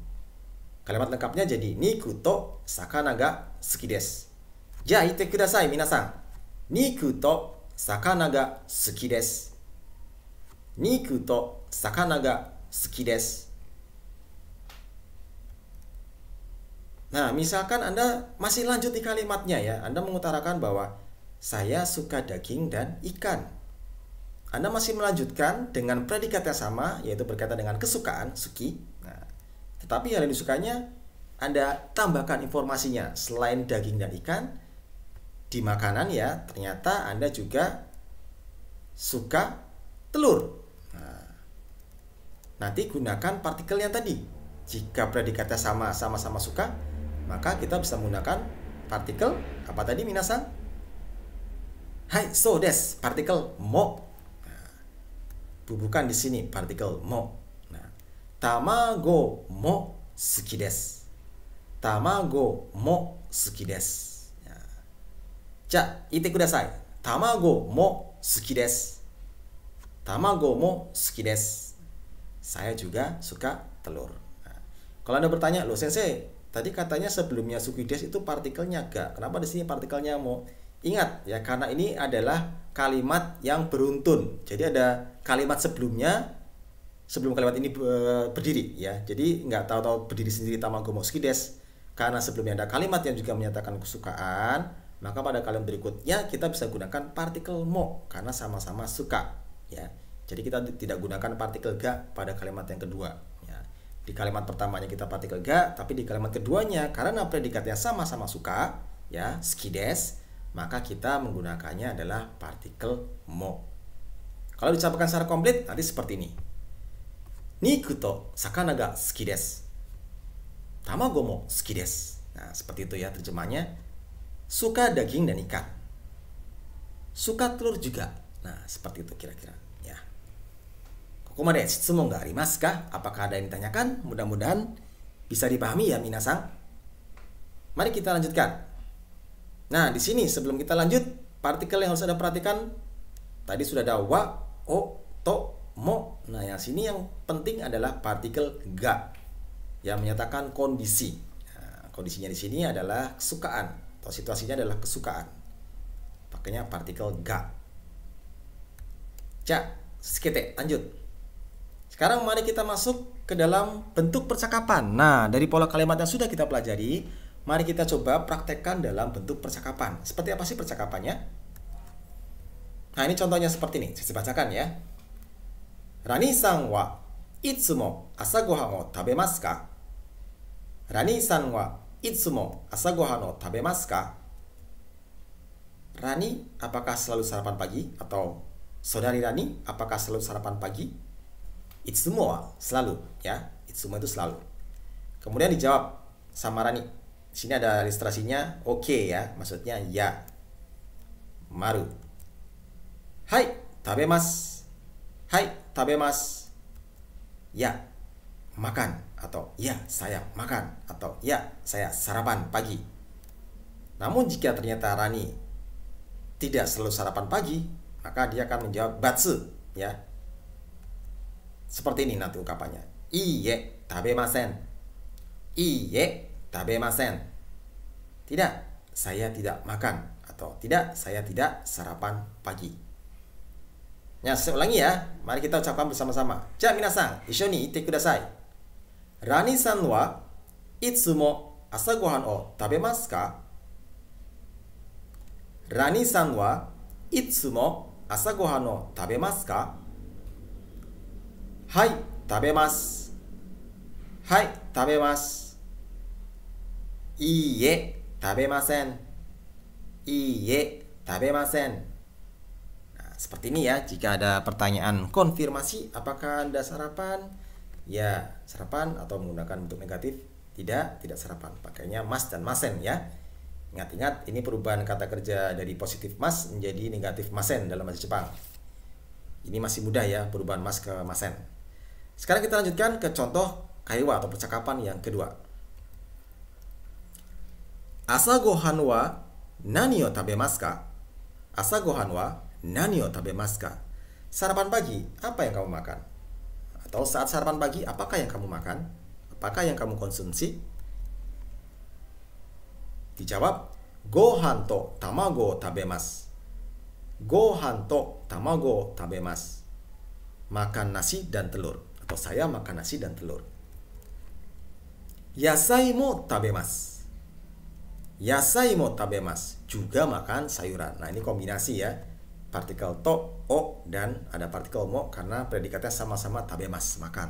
Kalimat lengkapnya jadi niku to sakana ga suki desu. Ite kudasai minasan. Niku to sakana ga suki desu. Niku to sakana ga suki desu. Nah, misalkan Anda masih lanjut di kalimatnya ya. Anda mengutarakan bahwa saya suka daging dan ikan. Anda masih melanjutkan dengan predikat yang sama, yaitu berkaitan dengan kesukaan, suki. Nah, tetapi hal yang disukainya Anda tambahkan informasinya. Selain daging dan ikan, di makanan ya, ternyata Anda juga suka telur. Nah, nanti gunakan partikel yang tadi. Jika predikatnya sama-sama suka, maka kita bisa menggunakan partikel apa tadi minasan? Hai, so des, partikel mo. Nah, bubukan di sini partikel mo. Nah, tamago mo suki desu. Tamago mo suki desu. Nah, ja, ite kudasai. Tamago mo suki desu. Tamago mo suki desu. Saya juga suka telur. Nah, kalau Anda bertanya, loh sensei, tadi katanya sebelumnya suki desu itu partikelnya ga. Kenapa di sini partikelnya mo? Ingat ya, karena ini adalah kalimat yang beruntun. Jadi ada kalimat sebelumnya, sebelum kalimat ini berdiri ya. Jadi nggak tahu-tahu berdiri sendiri tamago mo suki desu. Karena sebelumnya ada kalimat yang juga menyatakan kesukaan, maka pada kalimat berikutnya kita bisa gunakan partikel mo karena sama-sama suka ya. Jadi kita tidak gunakan partikel ga pada kalimat yang kedua ya. Di kalimat pertamanya kita partikel ga, tapi di kalimat keduanya karena predikatnya sama-sama suka ya, suki desu, maka kita menggunakannya adalah partikel mo. Kalau diucapkan secara komplit nanti seperti ini. Niku to sakana ga suki desu. Tamago mo suki desu. Nah, seperti itu ya terjemahnya. Suka daging dan ikan. Suka telur juga. Nah, seperti itu kira-kira ya. Kokomade shitsumon ga arimasu ka? Apakah ada yang ditanyakan? Mudah-mudahan bisa dipahami ya minasang. Mari kita lanjutkan. Nah, di sini sebelum kita lanjut, partikel yang harus Anda perhatikan tadi sudah ada wa, o, to, mo. Nah, yang sini yang penting adalah partikel ga yang menyatakan kondisi. Nah, kondisinya di sini adalah kesukaan atau situasinya adalah kesukaan. Pakainya partikel ga. Ja, sekete, lanjut. Sekarang mari kita masuk ke dalam bentuk percakapan. Nah, dari pola kalimat yang sudah kita pelajari, mari kita coba praktekkan dalam bentuk percakapan. Seperti apa sih percakapannya? Nah, ini contohnya seperti ini. Saya bacakan ya. Rani-san wa itsumo asagohan o tabemasu ka? Rani-san wa itsumo asagohan o tabemasu ka? Rani, apakah selalu sarapan pagi? Atau saudari Rani, apakah selalu sarapan pagi? Itsumo wa selalu ya. Itsumo itu selalu. Kemudian dijawab sama Rani. Di sini ada ilustrasinya oke ya, maksudnya ya. Maru. Hai, tabemasu. Hai, tabemasu. Ya, makan. Atau ya, saya makan. Atau ya, saya sarapan pagi. Namun jika ternyata Rani tidak selalu sarapan pagi, maka dia akan menjawab batsu ya. Seperti ini nanti ungkapannya. Iie, tabemasen. Iie, tabemasen. Tidak, saya tidak makan. Atau tidak, saya tidak sarapan pagi. Ya, saya ulangi ya. Mari kita ucapkan bersama-sama. Ja, minasan, issho ni itte kudasai. Rani-san wa itsumo asagohan o tabemasu ka? Rani-san wa itsumo asagohan o tabemasu ka? Hai, tabemasu. Hai, tabemasu. Iie, tabemasen. Iie, tabemasen. Nah, seperti ini ya. Jika ada pertanyaan konfirmasi, apakah Anda sarapan? Ya, sarapan atau menggunakan bentuk negatif? Tidak, tidak sarapan. Pakainya mas dan masen ya. Ingat-ingat, ini perubahan kata kerja dari positif mas menjadi negatif masen dalam bahasa Jepang. Ini masih mudah ya, perubahan mas ke masen. Sekarang kita lanjutkan ke contoh kaiwa atau percakapan yang kedua. Asagohan wa nani o tabemasu ka? Asagohan wa nani o tabemasu ka? Sarapan pagi, apa yang kamu makan? Atau saat sarapan pagi, apakah yang kamu makan? Apakah yang kamu konsumsi? Dijawab, gohan to tamago tabemasu. Gohan to tamago tabemasu. Makan nasi dan telur. Atau saya makan nasi dan telur. Yasai mo tabemasu. Yasai mo tabemasu. Juga makan sayuran. Nah, ini kombinasi ya. Partikel to, o, dan ada partikel mo karena predikatnya sama-sama tabemasu, makan.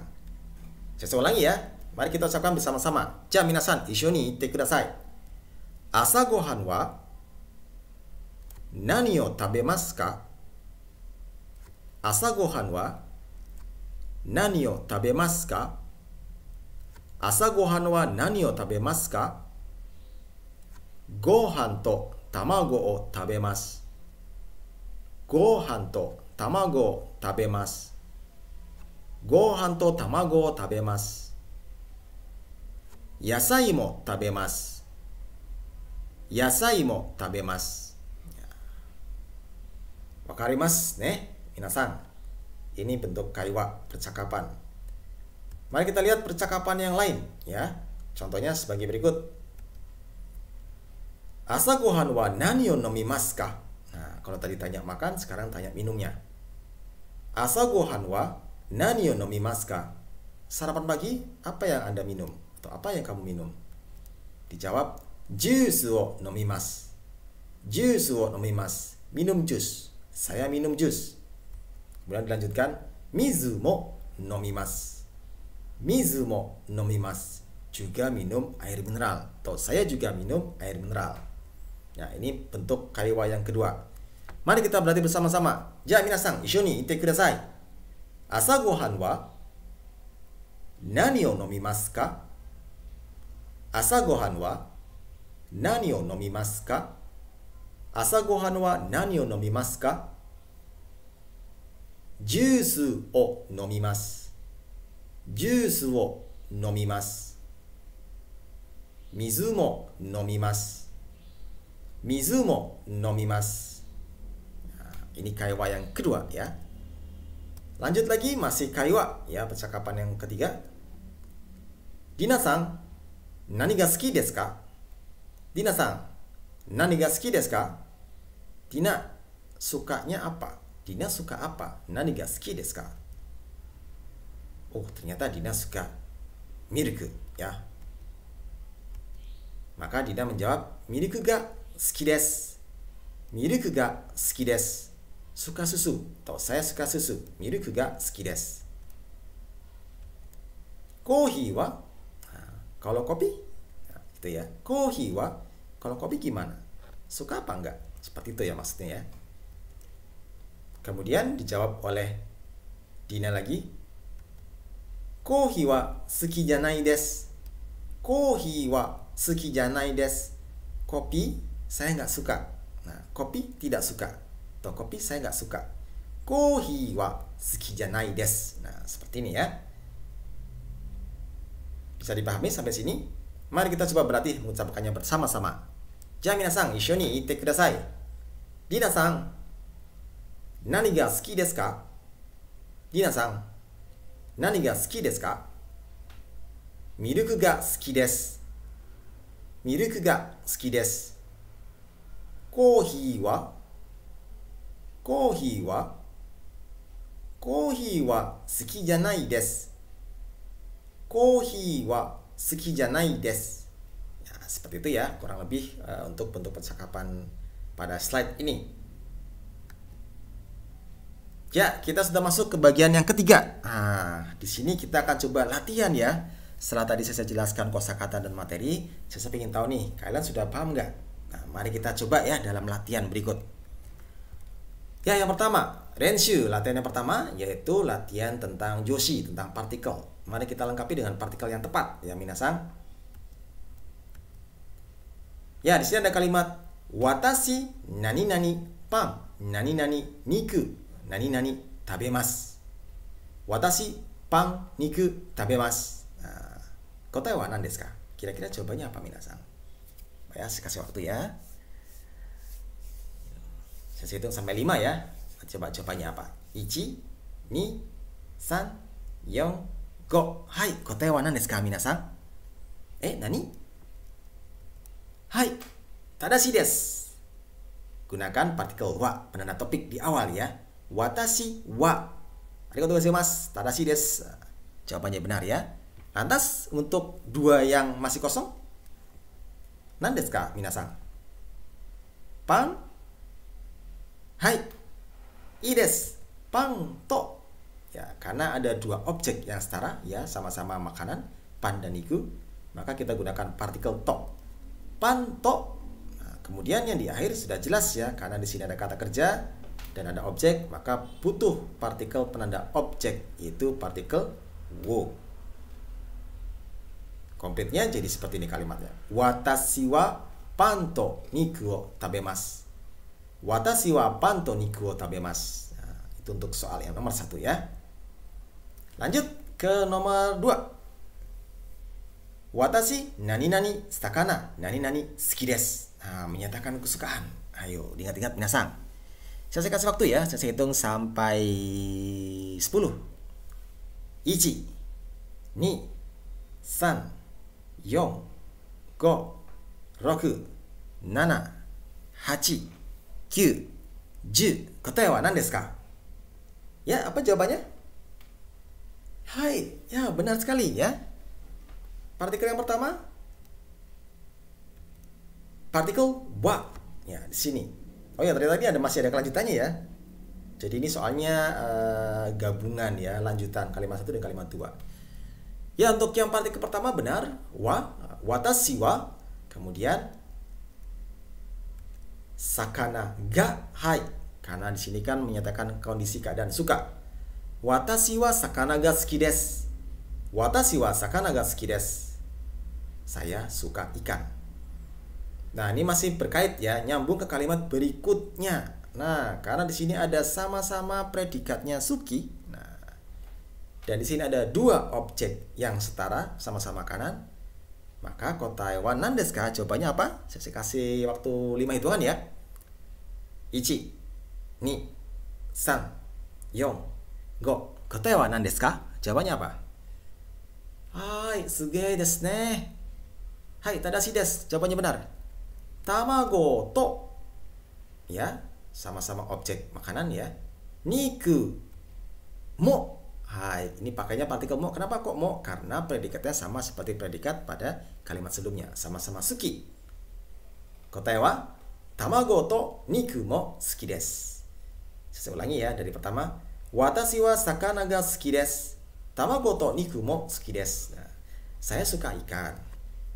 Saya ulangi ya. Mari kita ucapkan bersama-sama. Ja, minasan, issho ni itte kudasai. Asagohan wa nani o tabemasu ka? Asagohan wa nani o tabemasu ka? Asagohan wa nani o tabemasu ka? Gohan to tamago o tabemasu. Gohan to tamago tabemasu. Gohan to tamago tabemasu. Yasai mo tabemasu. Yasai mo tabemasu. Wakarimasu ne, minasan. Ini bentuk kaiwa percakapan. Mari kita lihat percakapan yang lain ya. Contohnya sebagai berikut. Asa gohan wa nani o nomimasu ka? Nah, kalau tadi tanya makan, sekarang tanya minumnya. Asa gohan wa nani o nomimasu ka? Sarapan pagi, apa yang Anda minum? Atau apa yang kamu minum? Dijawab, jusu o nomimasu. Jusu o nomimasu. Minum jus. Saya minum jus. Kemudian dilanjutkan, mizu mo nomimasu. Mizu mo nomimasu. Juga minum air mineral. Atau saya juga minum air mineral. Nah, ini bentuk kaiwa yang kedua. Mari kita berlatih bersama-sama. Ja, minasan, ishoni itte kudasai. Asa gohan wa nani o nomimasu ka? Asa gohan wa nani o nomimasu ka? Asa gohan wa nani o nomimasu ka? Juice o nomimasu. Juice o nomimasu. Mizu mo nomimasu. Mizu mo nomimasu. Nah, ini kaiwa yang kedua ya. Lanjut lagi, masih kaiwa ya, percakapan yang ketiga. Dina-san, nani ga suki desu ka? Dina-san, nani ga suki desu ka? Dina sukanya apa? Dina suka apa? Nani ga suki desu ka? Oh, ternyata Dina suka milk ya. Maka Dina menjawab, milk ga suki desu. Milk ga suki desu. Suka susu. Atau saya suka susu. Milk ga suki desu. Kohi wa? Nah, kalau kopi? Nah, itu ya. Kohi wa? Kalau kopi gimana? Suka apa enggak? Seperti itu ya maksudnya ya. Kemudian dijawab oleh Dina lagi. Kohi wa suki janai desu. Kohi wa suki janai desu. Kopi saya nggak suka. Nah, kopi tidak suka. Atau kopi saya nggak suka. Kohi wa suki janai desu. Nah, seperti ini ya. Bisa dipahami sampai sini? Mari kita coba berlatih mengucapkannya bersama-sama. Ja, minasan, ishoni itte kudasai. Dina-san, nani ga suki desu ka? Dina-san, nani ga suki desu ka? Milk ga suki desu. Milk ga suki desu. Kohi wa? Kohi wa? Kohi wa suki janai desu. Kohi wa suki janai desu. Ya, seperti itu ya, kurang lebih untuk bentuk percakapan pada slide ini. Ya, kita sudah masuk ke bagian yang ketiga. Nah, di sini kita akan coba latihan ya. Setelah tadi saya jelaskan kosakata dan materi, saya ingin tahu nih, kalian sudah paham nggak? Nah, mari kita coba ya dalam latihan berikut. Ya, yang pertama, renshu. Latihan yang pertama yaitu latihan tentang joshi, tentang partikel. Mari kita lengkapi dengan partikel yang tepat ya, minasan. Ya, di sini ada kalimat watashi nani nani pan, nani nani niku, nani nani tabemasu. Watashi pan niku tabemasu. Nah, kotae wa nan desu ka? Kira-kira jawabannya apa, minasan? Ya, saya kasih waktu ya. Saya hitung sampai 5 ya. Coba jawabannya apa? 1, 2, 3, 4, 5. Hai, kotae wa nan desu ka, minasan? Nani? Hai, tadashi desu. Gunakan partikel wa, penanda topik di awal ya. Watashi wa. Arigatou gozaimasu. Tadashi desu. Jawabannya benar ya. Lantas untuk 2 yang masih kosong, nan desu ka, minasan? Pan? Hai. Ii desu. Pan to. Ya, karena ada 2 objek yang setara ya, sama-sama makanan, pan dan niku, maka kita gunakan partikel to. Pan to. Nah, kemudian yang di akhir sudah jelas ya, karena di sini ada kata kerja dan ada objek, maka butuh partikel penanda objek, yaitu partikel wo. Komplitnya jadi seperti ini kalimatnya. Watashi wa pan to niku o tabemasu. Watashi wa pan to niku o tabemasu. Nah, itu untuk soal yang nomor 1 ya. Lanjut ke nomor 2. Watashi nani-nani sakana nani-nani suki desu. Nah, menyatakan kesukaan. Ayo, diingat-ingat minasang. Saya kasih waktu ya, saya hitung sampai 10. 1, 2, 3, 4, 5, 6, 7, 8, 9, 10. Kotae wa nan desu ka? Ya, apa jawabannya? Hai, ya benar sekali ya. Partikel yang pertama, partikel wa. Ya, di sini. Oh ya, ternyata ini masih ada kelanjutannya ya. Jadi ini soalnya gabungan ya, lanjutan kalimat 1 dan kalimat 2. Ya, untuk yang partikel pertama benar, wa, watashi wa, kemudian sakana ga hai. Karena di sini kan menyatakan kondisi keadaan suka. Watashi wa sakana ga suki desu. Watashi wa sakana ga suki desu. Saya suka ikan. Nah, ini masih berkait ya, nyambung ke kalimat berikutnya. Nah, karena di sini ada sama-sama predikatnya suki. Nah, dan di sini ada 2 objek yang setara, sama-sama kanan. Maka kotae wa nan desu ka? Jawabannya apa? Saya kasih waktu 5 hitungan ya. 1, 2, 3, 4, 5. Kotae wa nan desu ka? Jawabannya apa? Hai, sugei desu ne. Hai, tadashi desu. Jawabannya benar. Tamago to. Ya, sama-sama objek makanan ya. Niku mo. Hai, ini pakainya partikel mo. Kenapa kok mo? Karena predikatnya sama seperti predikat pada kalimat sebelumnya, sama-sama suki. Kotae wa tamago to niku mo suki desu. Saya ulangi ya dari pertama. Watashi wa sakana ga suki desu. Tamago to niku mo suki desu. Nah, saya suka ikan.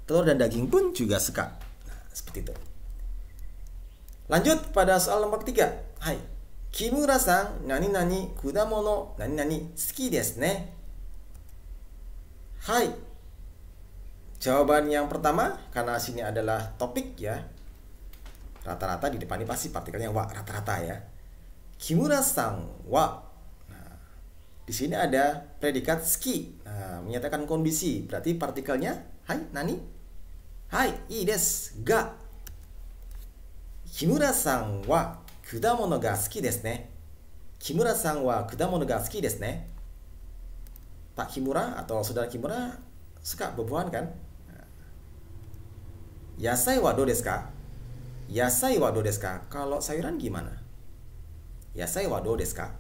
Telur dan daging pun juga suka. Nah, seperti itu. Lanjut pada soal nomor 3. Hai. Kimura-san, nani-nani kudamono nani-nani suki desu ne. Hai. Jawaban yang pertama, karena sini adalah topik ya. Rata-rata di depan ini pasti partikelnya wa, rata-rata ya. Kimura-san wa. Nah, di sini ada predikat suki. Nah, menyatakan kondisi, berarti partikelnya hai, nani? Hai, ii desu ga. Kimura-san wa kudamono ga suki desu ne. Kimura-san wa kudamono ga suki desu ne. Pak Kimura atau saudara Kimura suka buah-buahan kan? Yasai wa do desu ka? Yasai wa do desu ka? Kalau sayuran gimana? Yasai wa do desu ka?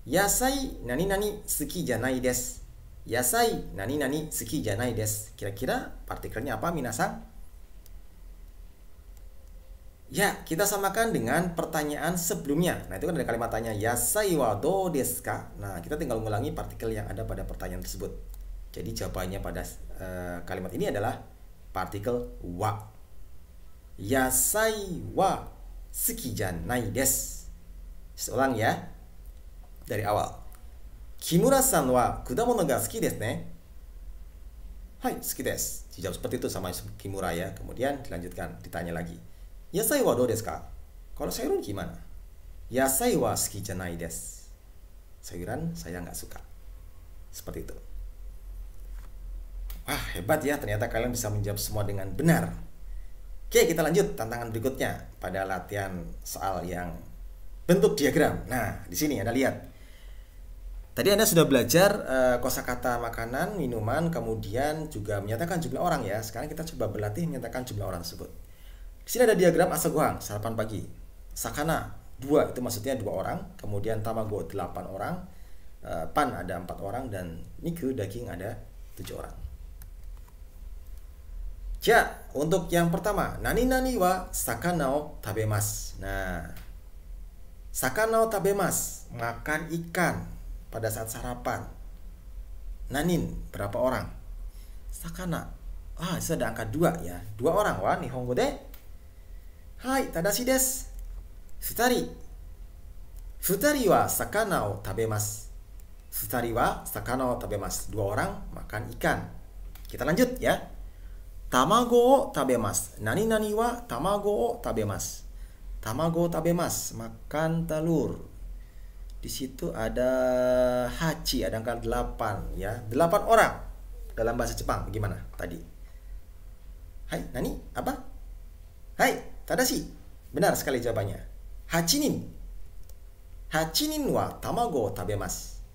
Yasai nani-nani suki janai desu. Yasai nani-nani suki janai desu. Kira-kira partikelnya apa minasang? Ya, kita samakan dengan pertanyaan sebelumnya. Nah, itu kan ada kalimat tanya yasai wa do desu ka? Nah, kita tinggal mengulangi partikel yang ada pada pertanyaan tersebut. Jadi jawabannya pada kalimat ini adalah partikel wa. Yasai wa suki janai desu. Seulang ya. Dari awal. Kimura-san wa kudamono ga suki desu ne? Hai, suki desu. Dijawab seperti itu sama Kimura ya. Kemudian dilanjutkan, ditanya lagi. Yasai wa do desu ka? Kalau sayuran gimana? Yasai wa suki janai desu. Sayuran saya nggak suka. Seperti itu. Wah, hebat ya. Ternyata kalian bisa menjawab semua dengan benar. Oke, kita lanjut tantangan berikutnya pada latihan soal yang bentuk diagram. Nah, di sini Anda lihat. Tadi Anda sudah belajar kosakata makanan, minuman, kemudian juga menyatakan jumlah orang ya. Sekarang kita coba berlatih menyatakan jumlah orang tersebut. Di sini ada diagram asagohan, sarapan pagi. Sakana 2, itu maksudnya 2 orang. Kemudian tamago 8 orang. Pan ada 4 orang. Dan niku daging ada 7 orang. Ja, untuk yang pertama, nani-nani wa sakana o tabemasu. Nah, sakana o tabemasu, makan ikan pada saat sarapan. Nanin, berapa orang? Sakana. Itu ada angka 2 ya. 2 orang wa nihongo de. Hai, tadashi desu. Futari. Futari wa sakana o tabemasu. Futari wa sakana o tabemasu. 2 orang makan ikan. Kita lanjut ya. Tamago o tabemasu. Nani-nani wa tamago o tabemasu. Tamago tabemasu, makan telur. Di situ ada hachi, ada angka 8 ya. 8 orang dalam bahasa Jepang gimana tadi? Hai, nani? Apa? Hai, tadashi. Benar sekali jawabannya. Hachinin. Hachinin wa tamago tabemasu.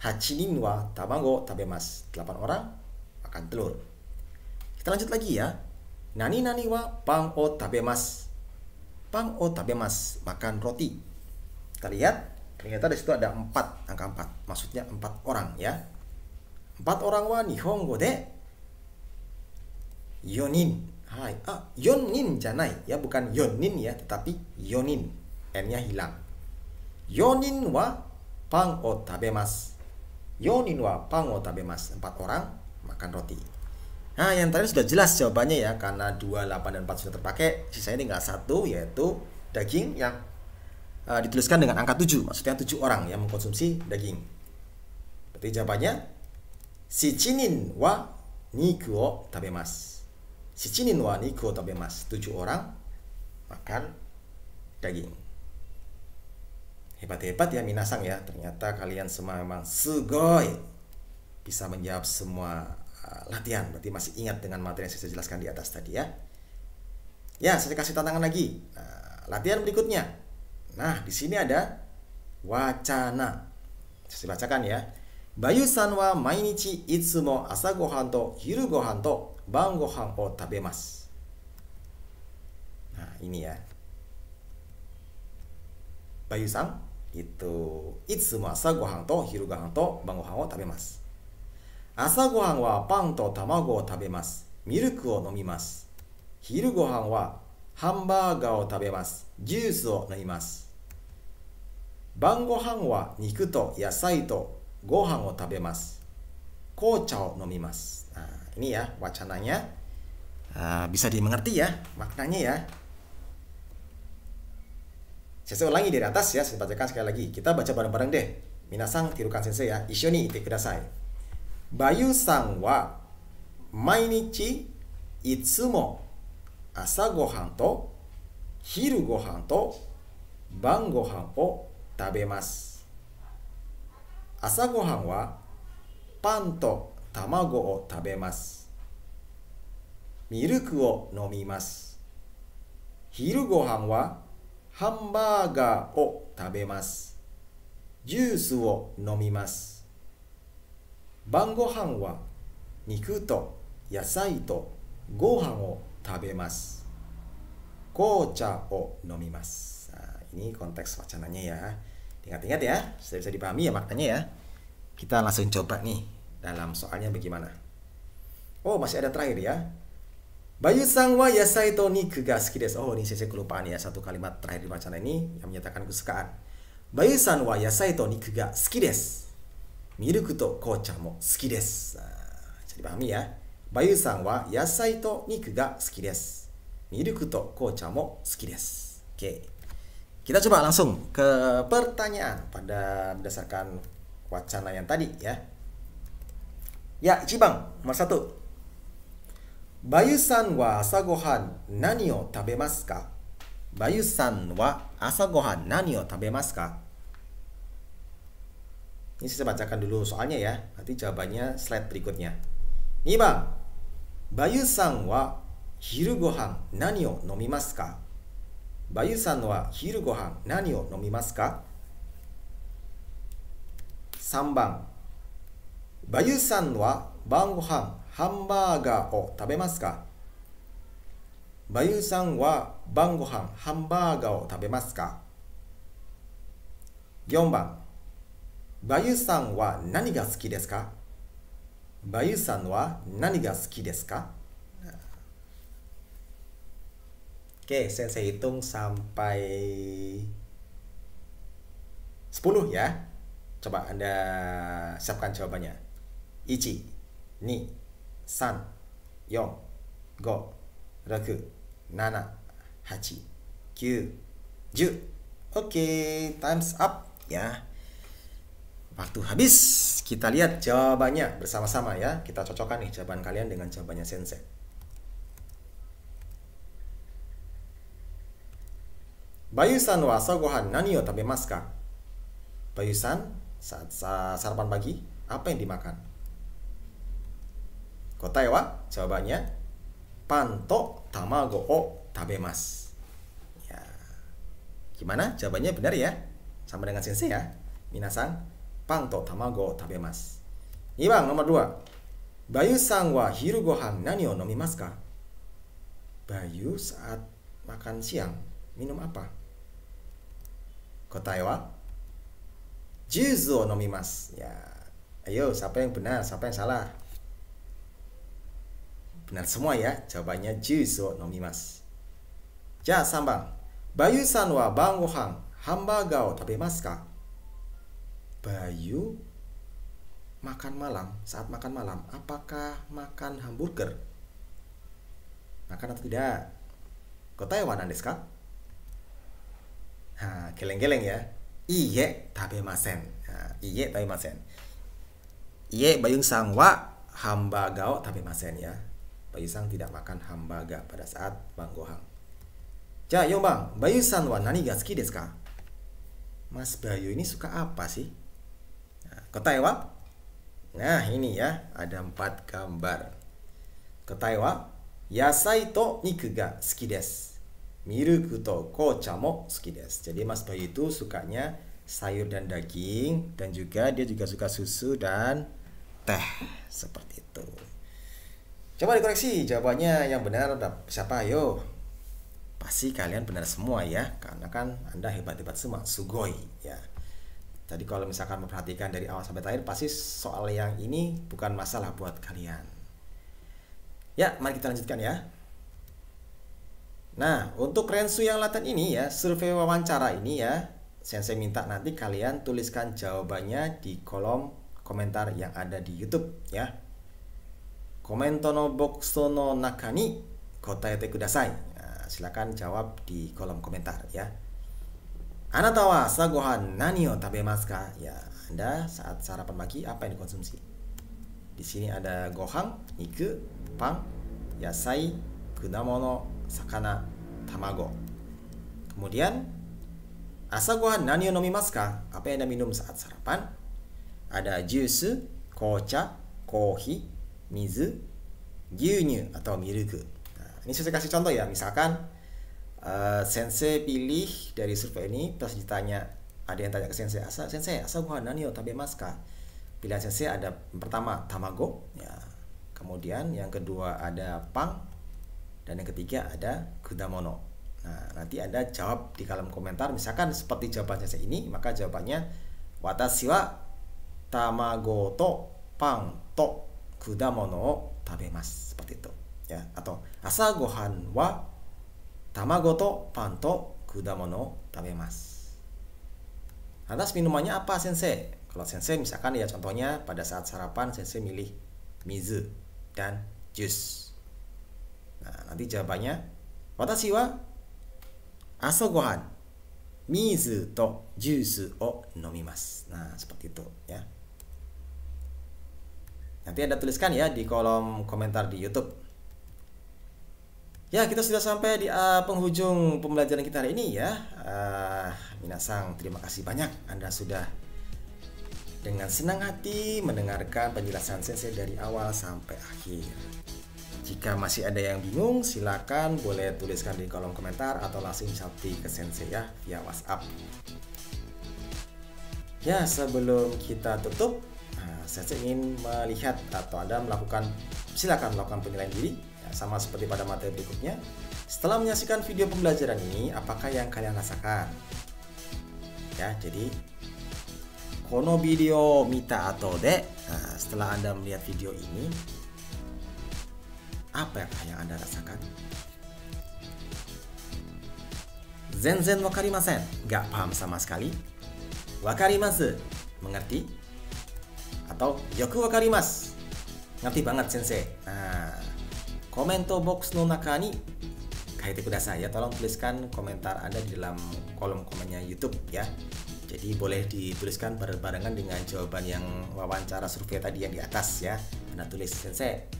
Hachinin wa tamago tabemasu. 8 orang makan telur. Kita lanjut lagi ya. Nani nani wa pang o tabemasu. Pang o tabemasu, makan roti. Kita lihat, ternyata di situ ada 4, angka 4. Maksudnya 4 orang ya. 4 orang wa nihongo de yonin. Hai, yonin janai ya, bukan yonin ya, tetapi yonin. N-nya hilang. Yonin wa pang o tabemasu. Yonin wa pang o tabemasu. 4 orang makan roti. Nah, yang tadi sudah jelas jawabannya ya, karena 2, 8, dan 4 sudah terpakai. Sisanya tinggal 1, yaitu daging yang dituliskan dengan angka 7. Maksudnya 7 orang yang mengkonsumsi daging. Berarti jawabannya shichinin wa niku o tabemasu. Shichinin wa niku o tabemasu. 7 orang makan daging. Hebat-hebat ya minasang ya. Ternyata kalian semua memang sugoi bisa menjawab semua latihan. Berarti masih ingat dengan materi yang saya jelaskan di atas tadi ya. Ya, saya kasih tantangan lagi. Latihan berikutnya. Nah, di sini ada wacana. Saya bacakan ya. Bayu-san wa mainichi itsumo asa gohan to hiru gohan to ban gohan o tabemasu. Nah, ini ya. Bayu-san itu itsumo asa gohan to hiru gohan to ban gohan o tabemasu. Asa gohan wa pan to tamago o tabemasu. Milk o nomimasu. Hiru gohan wa hamburger o tabemasu. Juice o nomimasu. Ban gohan wa niku to yasai to gohan o tabemasu. Kocha o nomimasu. Nah, ini ya wacananya. Bisa dimengerti ya maknanya ya. Saya ulangi dari atas ya, saya bacakan sekali lagi. Kita baca bareng-bareng deh. Minasang tirukan sensei ya. Issho ni ite kudasai. Bayu-san wa mainichi itsumo asa gohan to hiru gohan to ban gohan o tabemasu. Asa gohan wa pan to tamago o tabemasu. Milk o nomimasu. Hiru gohan wa hamburger o tabemasu. Juice o nomimasu. Ban gohan wa niku to yasai to gohan o tabemasu. Kocha o nomimasu. Nah, ini konteks wacananya ya. Ingat-ingat ya, sudah bisa dipahami ya maknanya ya. Kita langsung coba nih dalam soalnya bagaimana. Oh, masih ada terakhir ya. Bayu-san wa yasai to niku ga suki desu. Oh, ini saya kelupaan ya, satu kalimat terakhir di wacana ini yang menyatakan kesukaan. Bayu-san wa yasai to niku ga suki desu. Milk to kocha mo suki desu. Bisa dipahami ya. Bayu-san wa yasai to niku ga suki desu. Milk to kocha mo suki desu. Oke. Kita coba langsung ke pertanyaan pada berdasarkan wacana yang tadi ya. Ya, Ichibang, nomor 1. Bayu-san wa asa gohan nani o tabemasu ka? Bayu-san wa asa gohan nani o tabemasu ka? Ini saya bacakan dulu soalnya ya. Nanti jawabannya slide berikutnya. Nih bang, Bayu-san wa hiru gohan nani o nomimasu ka? Bayu-san wa hiru gohan nani o nomimasu ka? 3番、Bayu-san wa ban gohanハンバーガーを食べますか？バユさんは晩ご飯ハンバーガーを食べますか？ 4番、バユさんは何が好きですか？バユさんは何が好きですか？ Oke, saya hitung sampai 10 ya. Coba Anda siapkan jawabannya. 1, 2, 3, 4, 5, 6, 7, 8, 9, 10. Oke, time's up ya. Waktu habis. Kita lihat jawabannya bersama-sama ya. Kita cocokkan nih jawaban kalian dengan jawabannya sensei. Bayu-san wa asa gohan nani o tabemasu ka? Bayu-san, saat sarapan pagi, apa yang dimakan? Kotae wa, jawabannya, pan to tamago o tabemasu. Ya. Gimana? Jawabannya benar ya? Sama dengan sensei ya. Minasan, pan to tamago o tabemasu. 2 番, nomor 2. Bayu-san wa hiru gohan nani o nomimasu ka? Bayu saat makan siang minum apa? Kotae wa juzu o nomimasu. Ya. Ayo, siapa yang benar, siapa yang salah? Benar semua ya. Jawabannya juzu o nomimasu. Ja, 3 番. Bayu-san wa ban gohan hamburger o tabemasu ka? Bayu makan malam, saat makan malam, apakah makan hamburger? Makan atau tidak? Kotae wa nan desu ka? Nah, geleng-geleng ya. Iye tabemasen. Nah, iye tabemasen. Iye Bayu-san wa hamburger o tabemasen ya. Bayu-san tidak makan hamburger pada saat ban gohan. Ja, 4 番. Bayu-san wa nani ga suki desu ka? Mas Bayu ini suka apa sih? Nah, kotae wa? Nah, ini ya, ada 4 gambar. Kotae wa yasai to niku ga suki desu. Miruku to kocha mo suki desu. Jadi Mas Bayu itu sukanya sayur dan daging, dan juga dia juga suka susu dan teh, seperti itu. Coba dikoreksi jawabannya yang benar siapa? Ayo. Pasti kalian benar semua ya, karena kan Anda hebat-hebat semua, sugoi ya. Tadi kalau misalkan memperhatikan dari awal sampai akhir, pasti soal yang ini bukan masalah buat kalian. Ya, mari kita lanjutkan ya. Nah, untuk Rensu yang latihan ini ya, survei wawancara ini ya, sensei minta nanti kalian tuliskan jawabannya di kolom komentar yang ada di YouTube ya. Komento no boxo no naka ni kotaete kudasai. Nah, silakan jawab di kolom komentar ya. Anata wa asa gohan nani o tabemasu ka? Ya, Anda saat sarapan pagi apa yang dikonsumsi? Di sini ada gohan, niku, pan, yasai, kudamono, sakana, tamago. Kemudian asa gohan nani o nomimasu ka? Apa yang Anda minum saat sarapan? Ada jus, kocha, kohi, mizu, gyunyu atau miruku. Nah, ini saya kasih contoh ya. Misalkan sensei pilih dari survei ini, terus ditanya, ada yang tanya ke sensei, sensei, asa gohan nani o tabemasu ka? Pilihan sensei ada yang pertama tamago ya. Kemudian yang kedua ada pang, dan yang ketiga ada kudamono. Nah, nanti Anda jawab di kolom komentar. Misalkan seperti jawaban sensei ini, maka jawabannya watashi wa tamago to pang to kudamono o tabemasu, seperti itu ya. Atau asa gohan wa tamago to pan to kudamono o tabemasu. Lantas minumannya apa sensei? Kalau sensei misalkan ya contohnya pada saat sarapan sensei milih mizu dan jus. Nah, nanti jawabannya watashi wa asa gohan mizu to jusu o nomimasu. Nah, seperti itu ya. Nanti Anda tuliskan ya di kolom komentar di YouTube. Ya, kita sudah sampai di penghujung pembelajaran kita hari ini ya. Minasang, terima kasih banyak Anda sudah dengan senang hati mendengarkan penjelasan sensei dari awal sampai akhir. Jika masih ada yang bingung, silakan boleh tuliskan di kolom komentar atau langsung chatting ke sensei ya via WhatsApp. Ya, sebelum kita tutup, sensei ingin melihat atau Anda silakan melakukan penilaian diri ya, sama seperti pada materi berikutnya. Setelah menyaksikan video pembelajaran ini, apakah yang kalian rasakan? Ya, jadi kono video mita atau de. Nah, setelah Anda melihat video ini, apa yang Anda rasakan? Zenzen wakarimasen, gak paham sama sekali. Wakarimasu, mengerti. Atau yoku wakarimasu, ngerti banget sensei. Nah, komento box no naka ni kaite kudasai ya. Tolong tuliskan komentar Anda di dalam kolom komennya YouTube ya. Jadi boleh dituliskan barengan dengan jawaban yang wawancara survei tadi yang di atas ya. Anda tulis sensei,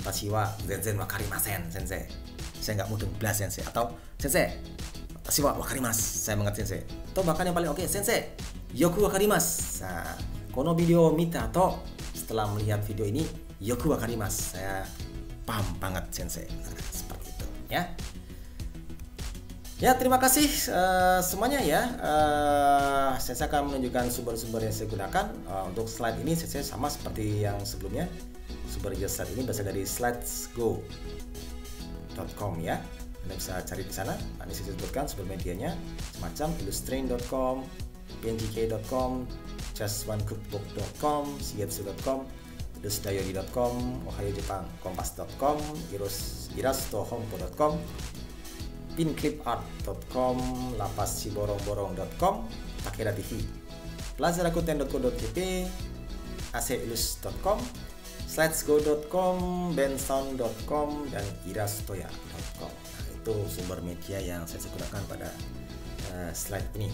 watashi wa zenzen wakarimasen sensei. Saya nggak mudeng belas sensei. Atau sensei, Watashi wa wakarimasu. Saya mengerti sensei. Atau bahkan yang paling oke, sensei, yoku wakarimasu. Nah, kono video mita atau setelah melihat video ini, yoku wakarimasu. Saya paham banget sensei. Nah, seperti itu ya. Ya, terima kasih semuanya ya. Saya akan menunjukkan sumber-sumber yang saya gunakan. Untuk slide ini saya sama seperti yang sebelumnya. Sumber jasa ini berasal dari slidesgo.com ya. Anda bisa cari di sana. Ini saya sebutkan sumber medianya semacam illustrain.com, pngk.com, justonecookbook.com, shigetsu.com, dusdayori.com, ohayojepang, kompas.com, irastohompo.com, pinclipart.com, lapasciborongborong.com, Takeda TV, plazarakuten.co.jp, aceilus.com, slidesgo.com, bensound.com, dan irastoya.com. Nah, itu sumber media yang saya gunakan pada slide ini.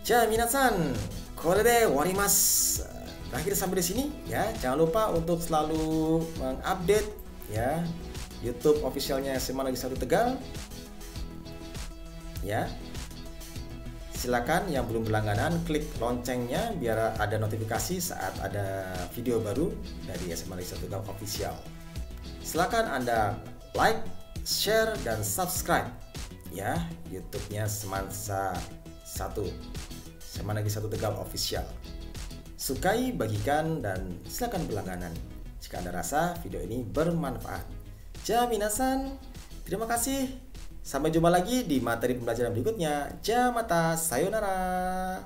Ja, minasan, kore de warimasu. Berakhir sampai di sini ya. Jangan lupa untuk selalu mengupdate ya YouTube officialnya SMA Negeri 1 Tegal ya. Silakan yang belum berlangganan klik loncengnya biar ada notifikasi saat ada video baru dari SMA Negeri 1 Tegal official. Silakan Anda like, share, dan subscribe ya YouTube-nya Semansa 1 SMA Negeri 1 Tegal official. Sukai, bagikan, dan silakan berlangganan jika Anda rasa video ini bermanfaat. Ja, minasan, terima kasih. Sampai jumpa lagi di materi pembelajaran berikutnya. Ja, mata, sayonara.